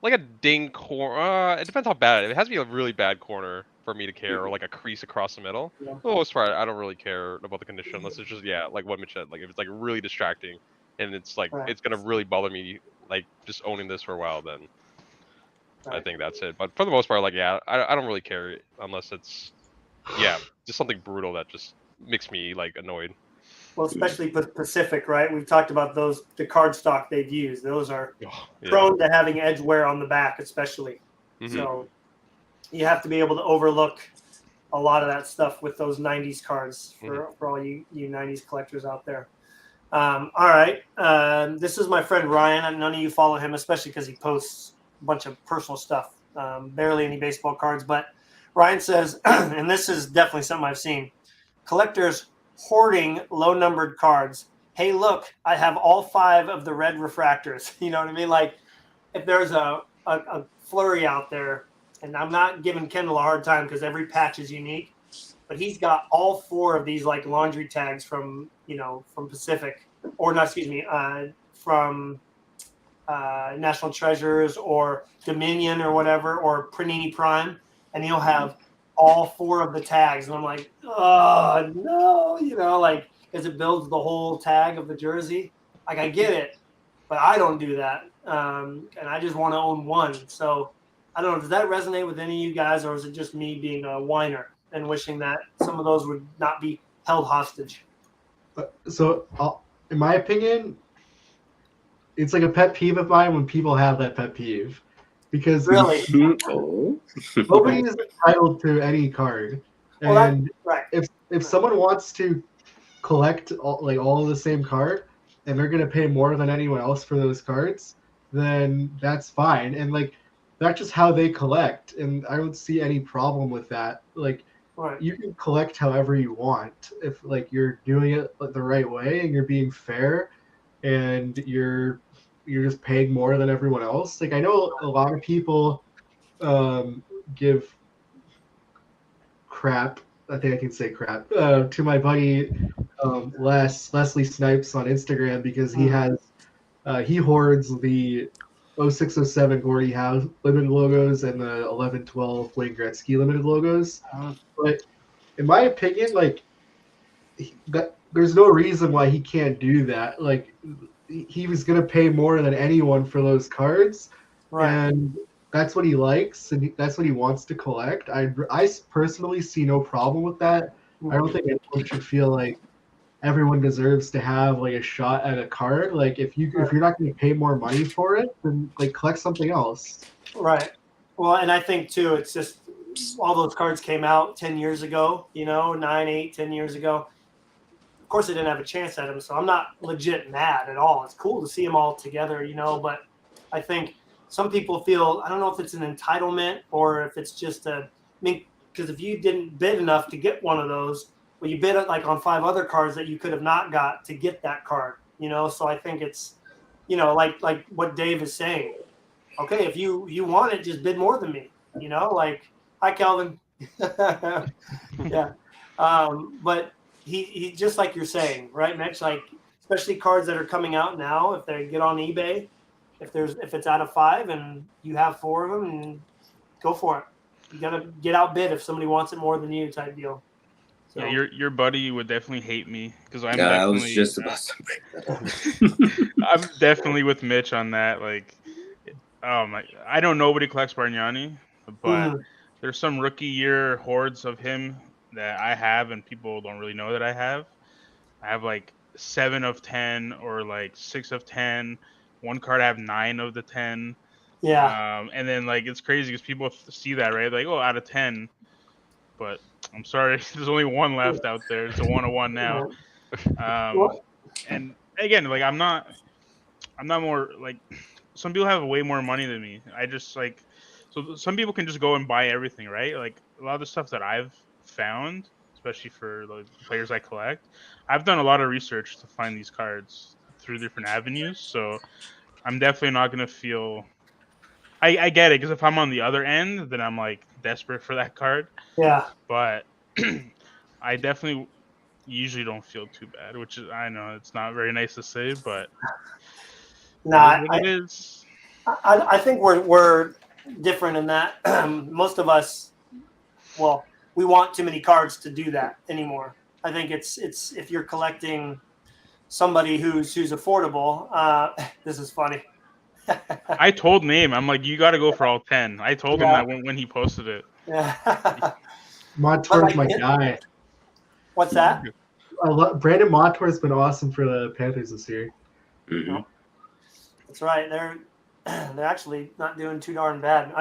a ding corner, it depends how bad it has to be a really bad corner for me to care, or like a crease across the middle. Yeah. For the most part, I don't really care about the condition unless it's just, like what Mitch said, like if it's like really distracting and it's like it's gonna really bother me, like just owning this for a while, then I think that's it. But for the most part, like I don't really care unless it's just something brutal that just makes me like annoyed. Well, especially Pacific, right? We've talked about the card stock they've used. Those are prone to having edge wear on the back, especially. Mm-hmm. So you have to be able to overlook a lot of that stuff with those 90s cards for all you 90s collectors out there. All right. This is my friend Ryan. And none of you follow him, especially because he posts a bunch of personal stuff. Barely any baseball cards. But Ryan says, and this is definitely something I've seen, collectors hoarding low-numbered cards. Hey, look, I have all 5 of the red refractors. You know what I mean? Like, if there's a flurry out there, and I'm not giving Kendall a hard time because every patch is unique, but he's got all 4 of these like laundry tags from Pacific, or not, excuse me, from National Treasures or Dominion or whatever, or Panini Prime, and he'll have all 4 of the tags, and I'm like, oh no, like because it builds the whole tag of the jersey. Like, I get it, but I don't do that, and I just want to own one. So I don't know. Does that resonate with any of you guys, or is it just me being a whiner and wishing that some of those would not be held hostage? So, in my opinion, it's like a pet peeve of mine when people have that pet peeve, because Really? Oh. nobody is entitled to any card, Well, that, and right. if someone wants to collect all of the same card and they're gonna pay more than anyone else for those cards, then that's fine. And like that's just how they collect, and I don't see any problem with that. Like Right. you can collect however you want if like you're doing it the right way and you're being fair and you're just paying more than everyone else. Like I know a lot of people give crap. I think I can say crap to my buddy Leslie Snipes on Instagram because he hoards the 0607 Gordie Howe limited logos and the 1112 Wayne Gretzky limited logos. But in my opinion, like there's no reason why he can't do that. Like he was gonna pay more than anyone for those cards, Right. and that's what he likes, and that's what he wants to collect. I personally see no problem with that. I don't think anyone should feel like everyone deserves to have like a shot at a card. Like if you're not going to pay more money for it, then like collect something else. Right. Well, and I think too, it's just all those cards came out 10 years ago, 9, 8, 10 years ago. Of course, they didn't have a chance at them, so I'm not legit mad at all. It's cool to see them all together, but I think some people feel, I don't know if it's an entitlement or if it's just because if you didn't bid enough to get one of those, well, you bid like on 5 other cards that you could have not got to get that card, so I think it's, like what Dave is saying. Okay, if you want it, just bid more than me. Like, hi Calvin. Yeah. But he just like you're saying, right, Mitch? Like, especially cards that are coming out now, if they get on eBay, if it's out of 5 and you have 4 of them, and go for it. You gotta get outbid if somebody wants it more than you, type deal. So. Yeah, your buddy would definitely hate me because I'm I definitely. was just about to bring that up. I'm definitely with Mitch on that. Like, I don't know nobody collects Bargnani, but there's some rookie year hordes of him that I have, and people don't really know that I have. I have like 7 of 10 or like 6 of 10. One card I have 9 of the 10. Yeah. And then like it's crazy because people see that, right? Like, oh, out of 10. But I'm sorry, there's only one left out there. It's a 101 now. And again, like I'm not more like some people have way more money than me. I just like so some people can just go and buy everything, right? Like a lot of the stuff that I've found, especially for the players I collect, I've done a lot of research to find these cards through different avenues. So I'm definitely not gonna feel. I get it because if I'm on the other end, then I'm like desperate for that card. Yeah. But I definitely usually don't feel too bad, which is I know it's not very nice to say, but it is. I think we're different in that most of us, well, we want too many cards to do that anymore. I think it's if you're collecting somebody who's affordable. This is funny. I told Name, I'm like, you got to go for all 10. I told him that when he posted it. Yeah. Montour's my guy. What's that? Brandon Montour's been awesome for the Panthers this year. Mm-hmm. That's right. They're actually not doing too darn bad.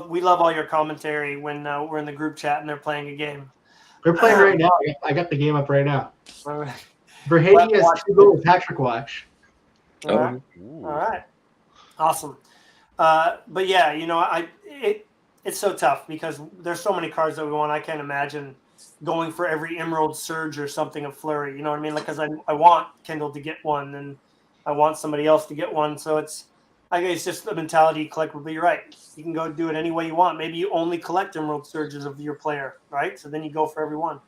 We love all your commentary when we're in the group chat and they're playing a game. They're playing right now. I got the game up right now. All right. Verhage has 2 goals. Patrick watch. All right. All right. Awesome. But yeah, it's so tough because there's so many cards that we want. I can't imagine going for every Emerald Surge or something of Flurry. You know what I mean? Like, because I want Kendall to get one and I want somebody else to get one. So I guess it's just the mentality you collect. But you're right. You can go do it any way you want. Maybe you only collect Emerald Surges of your player, right? So then you go for every one.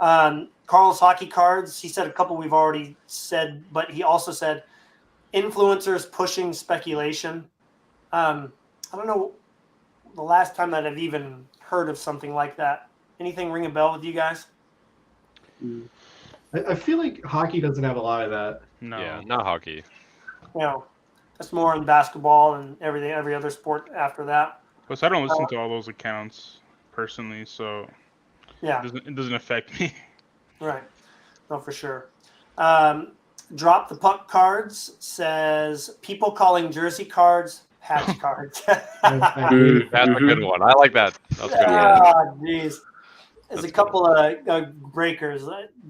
Carl's hockey cards. He said a couple we've already said, but he also said influencers pushing speculation. I don't know the last time that I've even heard of something like that. Anything ring a bell with you guys? I feel like hockey doesn't have a lot of that. No. Yeah, not hockey. You know, that's more in basketball and every other sport after that. Plus, I don't listen to all those accounts personally, so Yeah, it doesn't affect me. right. No, for sure. Drop the puck cards says people calling jersey cards patch cards. I hate That's a good one. I like that. That's a good one. Yeah. Ah, jeez. There's That's a good. couple of breakers.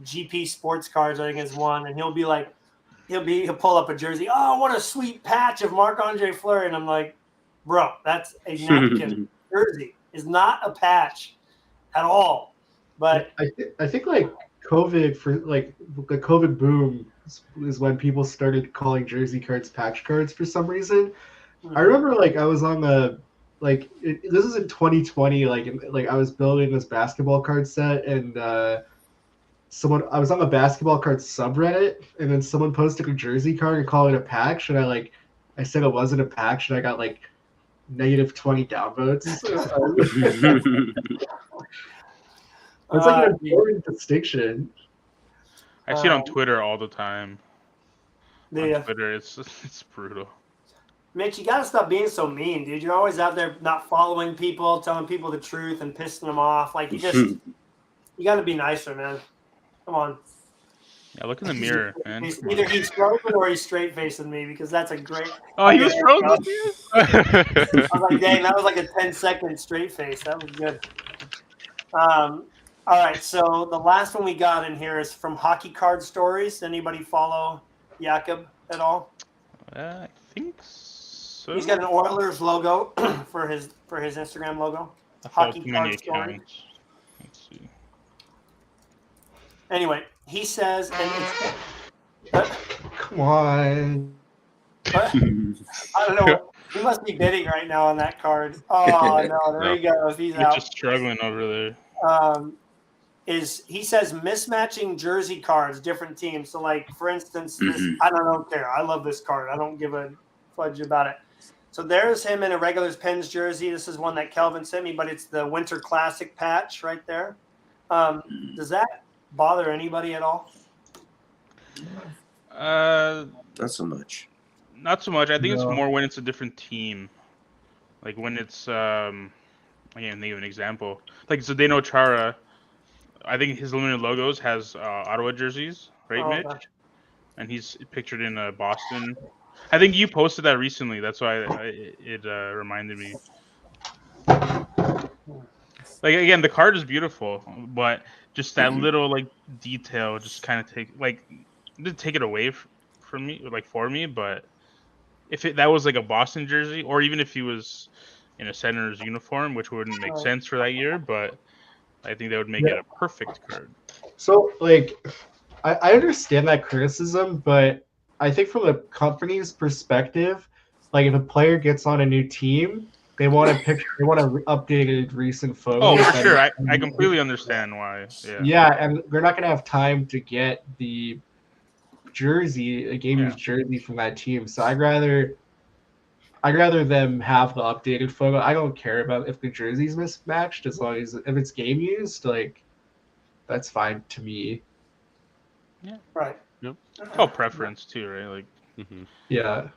GP Sports Cards, I think, is one, and he'll be like, he'll pull up a jersey. Oh, what a sweet patch of Marc-Andre Fleury, and I'm like, bro, that's a napkin. Jersey is not a patch at all. But I think like COVID for like the COVID boom is when people started calling jersey cards patch cards for some reason. I remember like I was on the this is in 2020 like I was building this basketball card set and I was on the basketball card subreddit and then someone posted a jersey card and called it a patch and I said it wasn't a patch and I got like -20 downvotes. It's like an important distinction. I see it on Twitter all the time. on Twitter, it's brutal. Mitch, you gotta stop being so mean, dude. You're always out there not following people, telling people the truth, and pissing them off. Like you gotta be nicer, man. Come on. Yeah, look in the mirror, man. Either he's frozen or he's straight facing me because that's a great. Oh, he was frozen. I was like, dang, that was like a 10-second straight face. That was good. All right, so the last one we got in here is from Hockey Card Stories. Anybody follow Jakob at all? I think so. He's got an Oilers logo for his Instagram logo. I follow Hockey too many Card Stories. accounts. Let's see. Anyway, he says, and it's, Come on. I don't know. He must be bidding right now on that card. Oh no, there he goes. He's You're out. just struggling over there. He says mismatching jersey cards, different teams. So, like for instance, this, I don't care. I love this card. I don't give a fudge about it. So there's him in a Regulars Pens jersey. This is one that Kelvin sent me, but it's the Winter Classic patch right there. Does that bother anybody at all? Not so much. Not so much. I think it's No. more when it's a different team. Like when it's I can't think of an example. Like Zdeno Chara, I think his limited logos has Ottawa jerseys, right, Mitch? Okay. And he's pictured in Boston. I think you posted that recently. That's why it reminded me. Like again, the card is beautiful, but just that little like detail just kind of didn't take it away from me, like for me. But if that was like a Boston jersey, or even if he was in a Senators uniform, which wouldn't make sense for that year, but I think that would make it a perfect card. So, like, I understand that criticism, but I think from the company's perspective, like, if a player gets on a new team, they want an updated recent photo. Oh, for sure. I completely understand why. Yeah. Yeah, and they're not going to have time to get the jersey, a game-used jersey from that team. So I'd rather them have the updated photo. I don't care about if the jersey's mismatched as long as if it's game used, like that's fine to me. Yeah. Right. Yep. It's all preference too, right? Like. Yeah.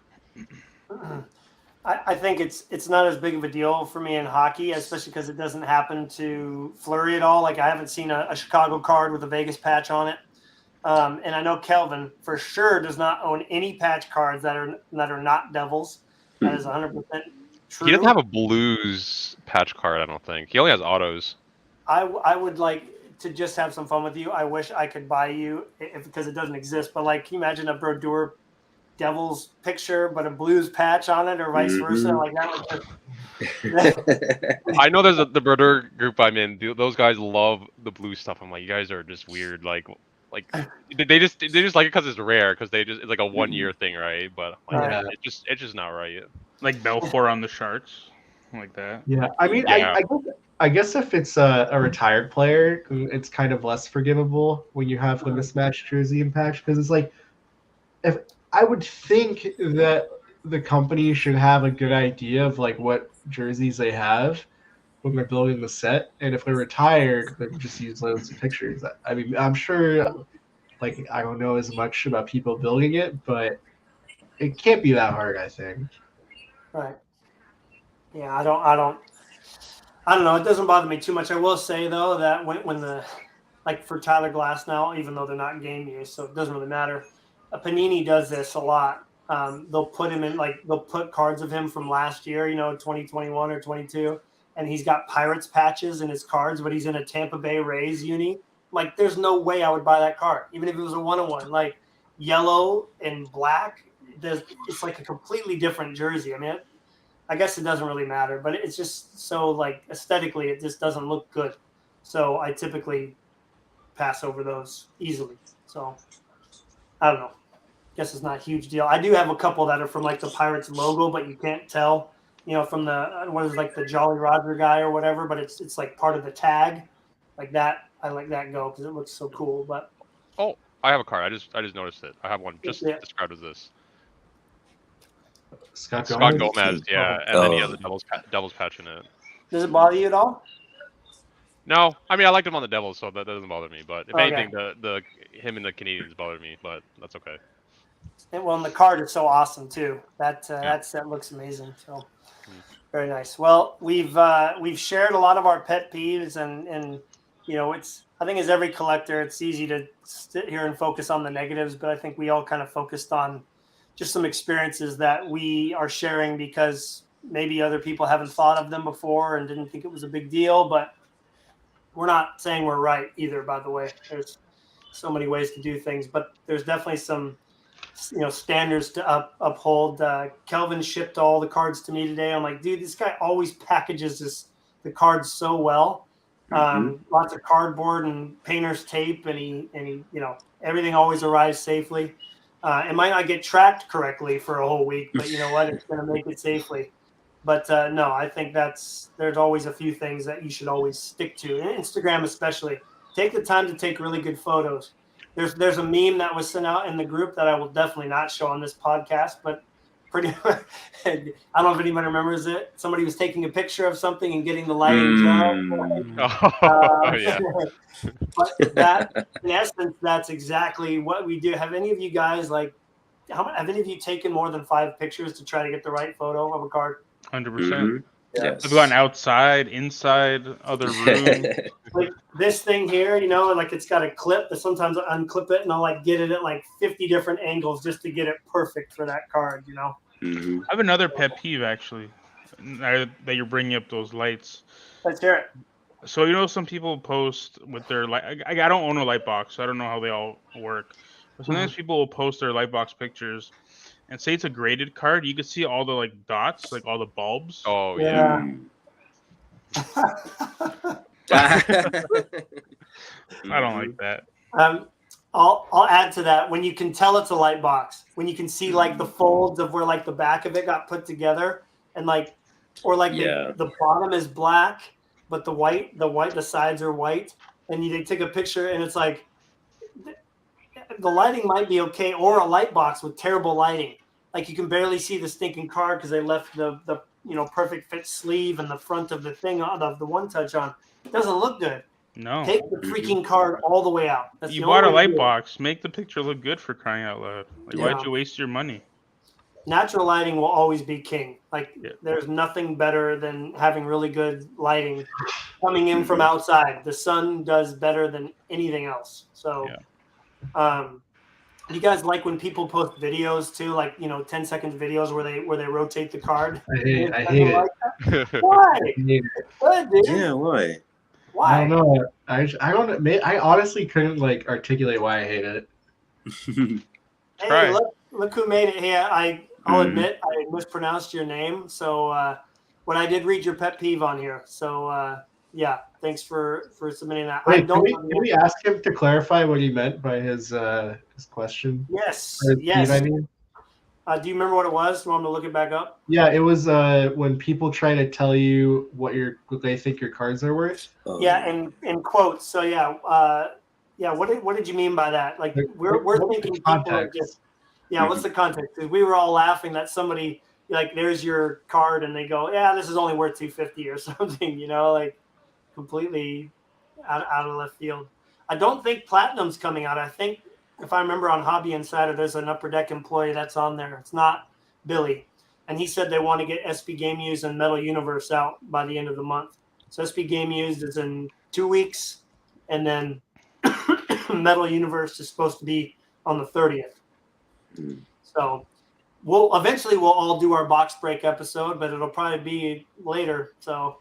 I think it's not as big of a deal for me in hockey, especially because it doesn't happen to Fleury at all. Like I haven't seen a Chicago card with a Vegas patch on it. And I know Kelvin for sure does not own any patch cards that are not Devils. That is 100% true. He doesn't have a Blues patch card, I don't think. He only has autos. I would like to just have some fun with you. I wish I could buy you because it doesn't exist. But like, can you imagine a Brodeur Devils picture, but a Blues patch on it, or vice versa? Like that. I know there's the Brodeur group I'm in. Those guys love the blue stuff. I'm like, you guys are just weird. Like they just like it because it's rare. Because it's like a 1 year thing, right? But like, it's just not right. Like Belfour on the Sharks, like that. Yeah, I mean, Yeah. I guess if it's a retired player, it's kind of less forgivable when you have the mismatched jersey and patch because it's like, if I would think that the company should have a good idea of like what jerseys they have when they're building the set, and if they're retired, they just use those pictures. I mean, I'm sure like I don't know as much about people building it, but it can't be that hard, I think. Right. Yeah, I don't know. It doesn't bother me too much. I will say though that when the like for Tyler Glass now, even though they're not game use, so it doesn't really matter. Panini does this a lot. They'll put him in like they'll put cards of him from last year, 2021 or 22, and he's got Pirates patches in his cards, but he's in a Tampa Bay Rays uni. Like, there's no way I would buy that card, even if it was a 1-on-1. Like yellow and black, it's like a completely different jersey. I mean, I guess it doesn't really matter, but it's just so like aesthetically, it just doesn't look good. So I typically pass over those easily. So I don't know. Guess it's not a huge deal. I do have a couple that are from like the Pirates logo, but you can't tell, from the what is like the Jolly Roger guy or whatever. But it's like part of the tag, like that. I like that go because it looks so cool. But Oh, I have a card. I just noticed it. I have one just Yeah. described as this. Scott Scott Gomez. Gomez, yeah, and then he has a Devils patch in it. Does it bother you at all? No, I mean I liked him on the Devils, so that doesn't bother me. But if Okay. anything, the him and the Canadians bother me, but that's okay. And the card is so awesome too. That looks amazing. So very nice. Well, we've shared a lot of our pet peeves, and I think as every collector, it's easy to sit here and focus on the negatives, but I think we all kind of focused on just some experiences that we are sharing because maybe other people haven't thought of them before and didn't think it was a big deal. But we're not saying we're right either. By the way, there's so many ways to do things, but there's definitely some standards to uphold. Kelvin shipped all the cards to me today. I'm like, dude, this guy always packages the cards so well. Lots of cardboard and painter's tape, and he everything always arrives safely. It might not get tracked correctly for a whole week, but you know what? It's going to make it safely. But no, I think there's always a few things that you should always stick to. And Instagram especially. Take the time to take really good photos. There's a meme that was sent out in the group that I will definitely not show on this podcast, but pretty much, I don't know if anyone remembers it. Somebody was taking a picture of something and getting the lighting Yeah. But that, in essence, that's exactly what we do. Have any of you guys have any of you taken more than 5 pictures to try to get the right photo of a card? 100%. Yes. I've gone outside, inside, other rooms. Like this thing here, like it's got a clip, but sometimes I unclip it and I'll get it at like 50 different angles just to get it perfect for that card, I have another pet peeve actually, now that you're bringing up those lights. Let's hear it. So some people post with their light. I don't own a light box, so I don't know how they all work. But sometimes people will post their light box pictures and say it's a graded card. You can see all the dots, like all the bulbs. Oh Yeah. I don't like that. I'll add to that. When you can tell it's a light box, when you can see the folds of where the back of it got put together, and the bottom is black, but the sides are white, and they take a picture and it's like the lighting might be okay, or a light box with terrible lighting. Like you can barely see the stinking card because they left the perfect fit sleeve and the front of the thing of the one touch on. It doesn't look good. No. Take the freaking card all the way out. That's You the bought a only way to light do it. box. Make the picture look good, for crying out loud. Why'd you waste your money? Natural lighting will always be king. There's nothing better than having really good lighting coming in from outside. The sun does better than anything else. So, you guys like when people post videos too, 10 seconds videos where they rotate the card? I hate it. Why? I hate it. Good, dude. Yeah, why? Why? I don't know. I don't. I honestly couldn't articulate why I hate it. Hey, look who made it here. I'll admit I mispronounced your name. So when I did read your pet peeve on here. So yeah, thanks for submitting that. Wait, can we ask him to clarify what he meant by his question? Yes. Or Yes. peeve, I mean? Do you remember what it was? Do you want me to look it back up? Yeah, it was when people try to tell you what they think your cards are worth. Yeah, in quotes. So what did you mean by that? We're thinking people are just what's the context? Because we were all laughing that somebody there's your card and they go, yeah, this is only worth $250 or something, completely out of left field. I don't think Platinum's coming out. I think if I remember on Hobby Insider, there's an Upper Deck employee that's on there. It's not Billy. And he said they want to get SB Game Used and Metal Universe out by the end of the month. So SB Game Used is in 2 weeks, and then Metal Universe is supposed to be on the 30th. So we'll all do our box break episode, but it'll probably be later. So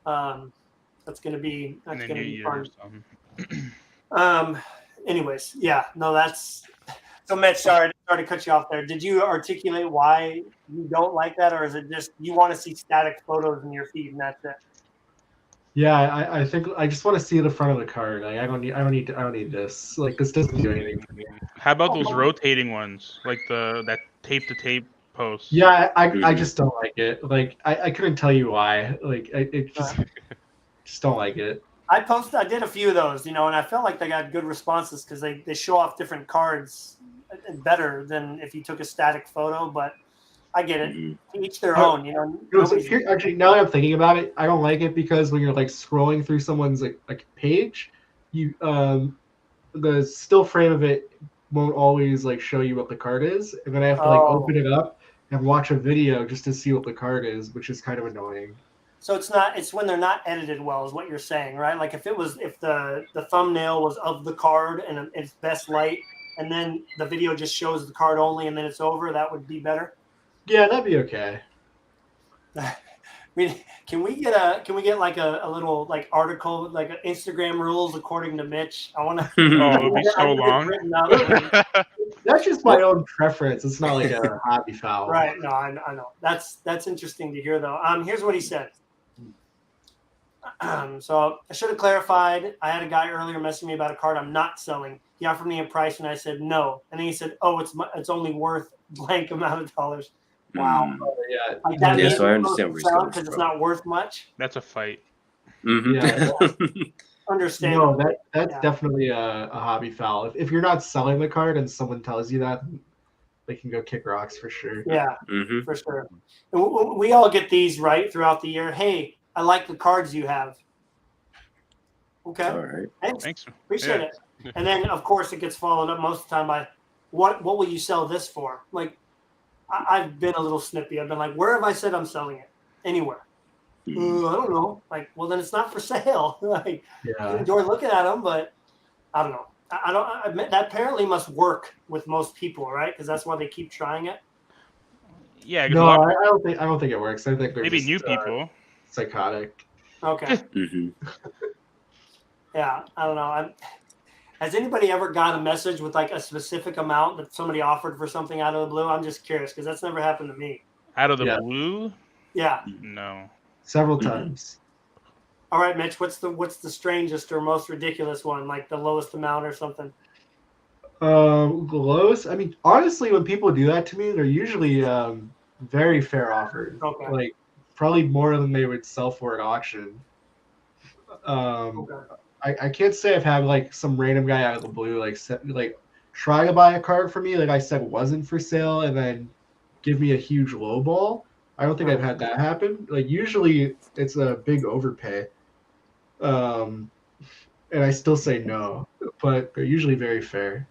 that's gonna be fun. Anyways, yeah, no, that's so Mitch, sorry to cut you off there. Did you articulate why you don't like that, or is it just you want to see static photos in your feed and that's it? Yeah, I think I just want to see the front of the card. Like I don't need this. Like this doesn't do anything for me. How about those rotating ones, like that tape to tape post? Yeah, I just don't like it. Like I couldn't tell you why. Like it just don't like it. I did a few of those, and I felt like they got good responses because they show off different cards better than if you took a static photo, but I get it. Each their own, Actually, now that I'm thinking about it, I don't like it because when you're like scrolling through someone's like page, you the still frame of it won't always like show you what the card is, and then I have to like open it up and watch a video just to see what the card is, which is kind of annoying. So it's when they're not edited well, is what you're saying, right? Like if the thumbnail was of the card and it's best light, and then the video just shows the card only, and then it's over, that would be better. Yeah, that'd be okay. Can we get like a little like article, like Instagram rules according to Mitch? I want to. Oh, it'll be so long. That's just my own preference. It's not like a hobby foul. Right? No, I know. That's interesting to hear though. Here's what he said. So I should have clarified. I had a guy earlier messaging me about a card I'm not selling. He offered me a price, and I said no. And then he said, "Oh, it's only worth blank amount of dollars." Wow. Yeah. Like that Yeah, so I understand where he's coming because it's from. not worth much. That's a fight. Yeah. Understandable. No, that's definitely a hobby foul. If you're not selling the card and someone tells you that, they can go kick rocks for sure. Yeah, for sure. We all get these right throughout the year. Hey, I like the cards you have. Okay. All right. Thanks. Appreciate it. And then, of course, it gets followed up most of the time by, what will you sell this for? Like, I've been a little snippy. I've been like, where have I said I'm selling it? Anywhere. I don't know. Like, well, then it's not for sale. Like, you enjoy looking at them, but I don't know. That apparently must work with most people, right? Because that's why they keep trying it. Yeah. No, I don't think it works. I think they're maybe just, new people. Psychotic. Okay. Yeah, I don't know. Has anybody ever got a message with like a specific amount that somebody offered for something out of the blue? I'm just curious because that's never happened to me. Out of the blue? Yeah. No. Several times. All right, Mitch. What's the strangest or most ridiculous one? Like the lowest amount or something? Lowest. I mean, honestly, when people do that to me, they're usually very fair offers. Okay. Like probably more than they would sell for at auction. I can't say I've had like some random guy out of the blue like try to buy a card for me, like I said wasn't for sale, and then give me a huge low ball. I don't think I've had that happen. Like usually it's a big overpay, and I still say no, but they're usually very fair.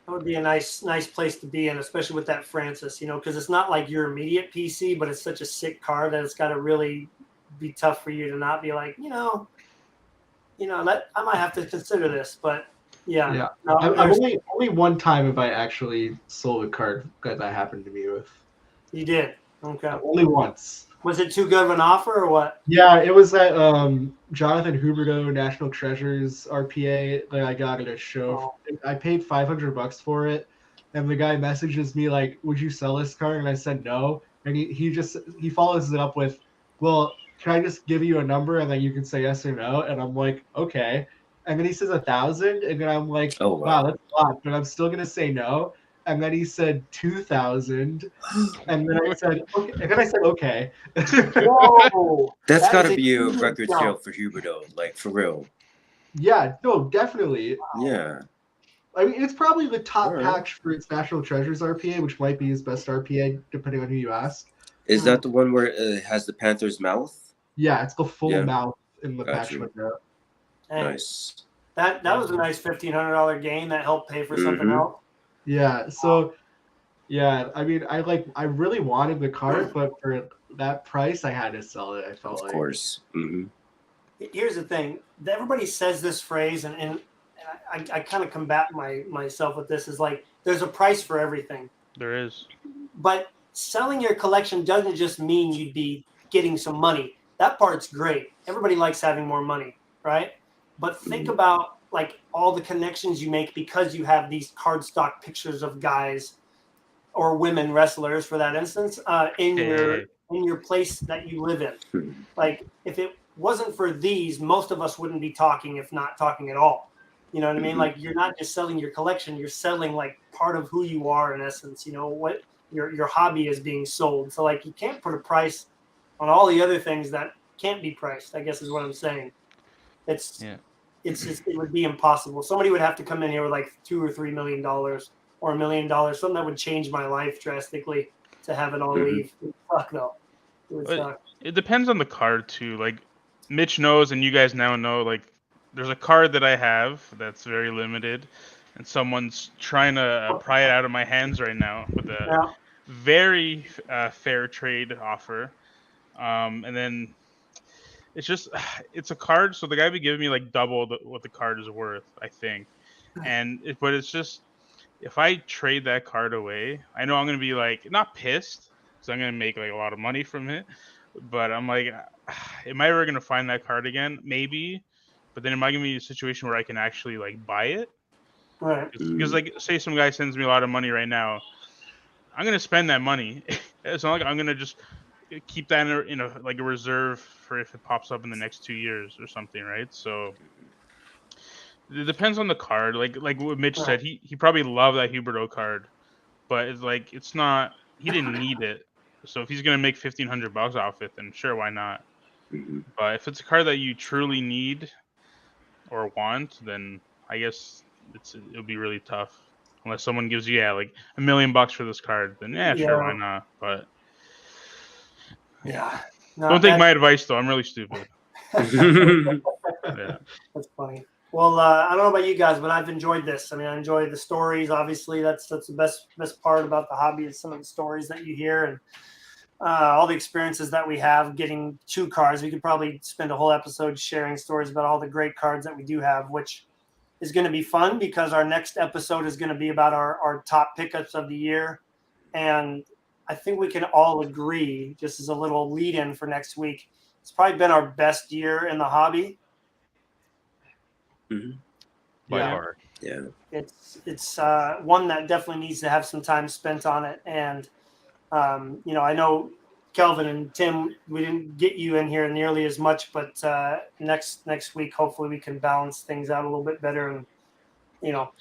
That would be a nice place to be in, especially with that Francis. Because it's not like your immediate PC, but it's such a sick card that it's got to really be tough for you to not be like, I might have to consider this, but yeah. No, only one time have I actually sold a card that happened to me with. You did? Okay. Only once. Was it too good of an offer or what? Yeah, it was that Jonathan Huberdeau National Treasures RPA that I got at a show. I paid $500 for it, and the guy messages me like, "Would you sell this card?" And I said no, and he follows it up with, "Well, can I just give you a number and then you can say yes or no?" And I'm like, okay. And then he says 1,000, and then I'm like, oh wow, that's a lot, but I'm still gonna say no. And then he said 2,000, and then I said okay. And then I said okay. Whoa, that's got to be a record sale for Huberdeau, like for real. Yeah, no, definitely. Wow. Yeah. I mean, it's probably the top patch for its National Treasures RPA, which might be his best RPA, depending on who you ask. Is that the one where it has the Panther's mouth? Yeah, it's the full mouth in the patch you. window. Nice. That was a nice $1,500 gain that helped pay for something Mhm. else. Yeah. So yeah, I mean, I really wanted the card, but for that price, I had to sell it. I felt Of like. course. Mhm. Here's the thing: everybody says this phrase, and I kind of combat myself with this. Is like there's a price for everything. There is. But selling your collection doesn't just mean you'd be getting some money. That part's great. Everybody likes having more money, right? But think Mhm. about like all the connections you make because you have these cardstock pictures of guys or women wrestlers, for that instance, in Hey. your place that you live in. Mhm. Like if it wasn't for these, most of us wouldn't be talking, if not talking at all. You know what I mean? Mhm. Like you're not just selling your collection, you're selling like part of who you are in essence. You know what your hobby is being sold. So like you can't put a price on all the other things that can't be priced, I guess is what I'm saying. It's Yeah. it's just it would be impossible. Somebody would have to come in here with like $2 or $3 million or $1 million, something that would change my life drastically to have it all Mhm. leave. It would suck though. It would But suck. it depends on the card too. Like Mitch knows, and you guys now know. Like there's a card that I have that's very limited, and someone's trying to pry it out of my hands right now with a Yeah. very fair trade offer. And then it's just it's a card, so the guy would give me like double what the card is worth, I think. But it's just if I trade that card away, I know I'm gonna be like not pissed because I'm gonna make like a lot of money from it, but I'm like, am I ever gonna find that card again? Maybe, but then am I gonna be in a situation where I can actually like buy it? Right. Because like say some guy sends me a lot of money right now, I'm gonna spend that money. It's not like I'm gonna just keep that in a like a reserve for if it pops up in the next 2 years or something, right? So it depends on the card. Like what Mitch Right. said, he probably loved that Huberto card, but it's like it's not. He didn't need it. So if he's gonna make $1,500 off it, then sure, why not? Mhm. But if it's a card that you truly need or want, then I guess it'll be really tough. Unless someone gives you like $1,000,000 for this card, then yeah, sure, why Yeah. not? But yeah, Yeah. No, don't take my advice though. I'm really stupid. Yeah. that's funny. Well, I don't know about you guys, but I've enjoyed this. I mean, I enjoy the stories. Obviously, that's the best part about the hobby is some of the stories that you hear and all the experiences that we have getting 2 cards. We could probably spend a whole episode sharing stories about all the great cards that we do have, which is going to be fun because our next episode is going to be about our top pickups of the year. And I think we can all agree, just as a little lead in for next week, it's probably been our best year in the hobby. Mhm. By Yeah. far. Yeah. It's one that definitely needs to have some time spent on it. And, I know Kelvin and Tim, we didn't get you in here nearly as much, but next week, hopefully we can balance things out a little bit better. And,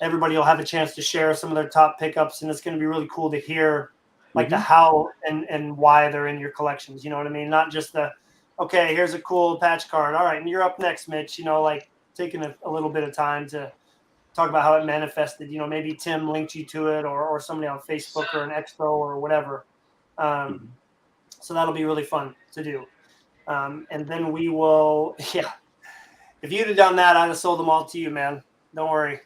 everybody will have a chance to share some of their top pickups. And it's going to be really cool to hear like the Mhm. how and why they're in your collections. You know what I mean? Not just okay, here's a cool patch card. All right. And you're up next, Mitch, like taking a little bit of time to talk about how it manifested. Maybe Tim linked you to it or somebody on Facebook or an expo or whatever. Mhm. So that'll be really fun to do. And then we will, yeah. If you'd have done that, I'd have sold them all to you, man. Don't worry.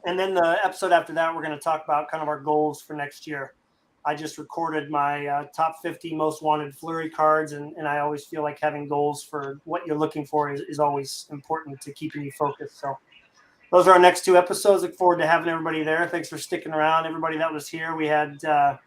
And then the episode after that, we're going to talk about kind of our goals for next year. I just recorded my top 50 most wanted flurry cards, and I always feel like having goals for what you're looking for is always important to keeping you focused. So those are our next 2 episodes. Look forward to having everybody there. Thanks for sticking around. Everybody that was here, we had, a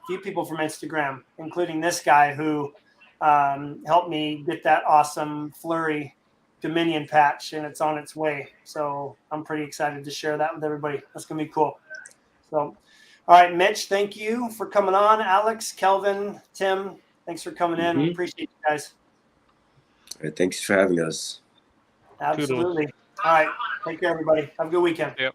few people from Instagram, including this guy who helped me get that awesome flurry Dominion patch, and it's on its way. So I'm pretty excited to share that with everybody. That's going to be cool. So, all right, Mitch, thank you for coming on. Alex, Kelvin, Tim, thanks for coming in. We Mhm. appreciate you guys. All right, thanks for having us. Absolutely. All right. Take care, everybody. Have a good weekend. Yep.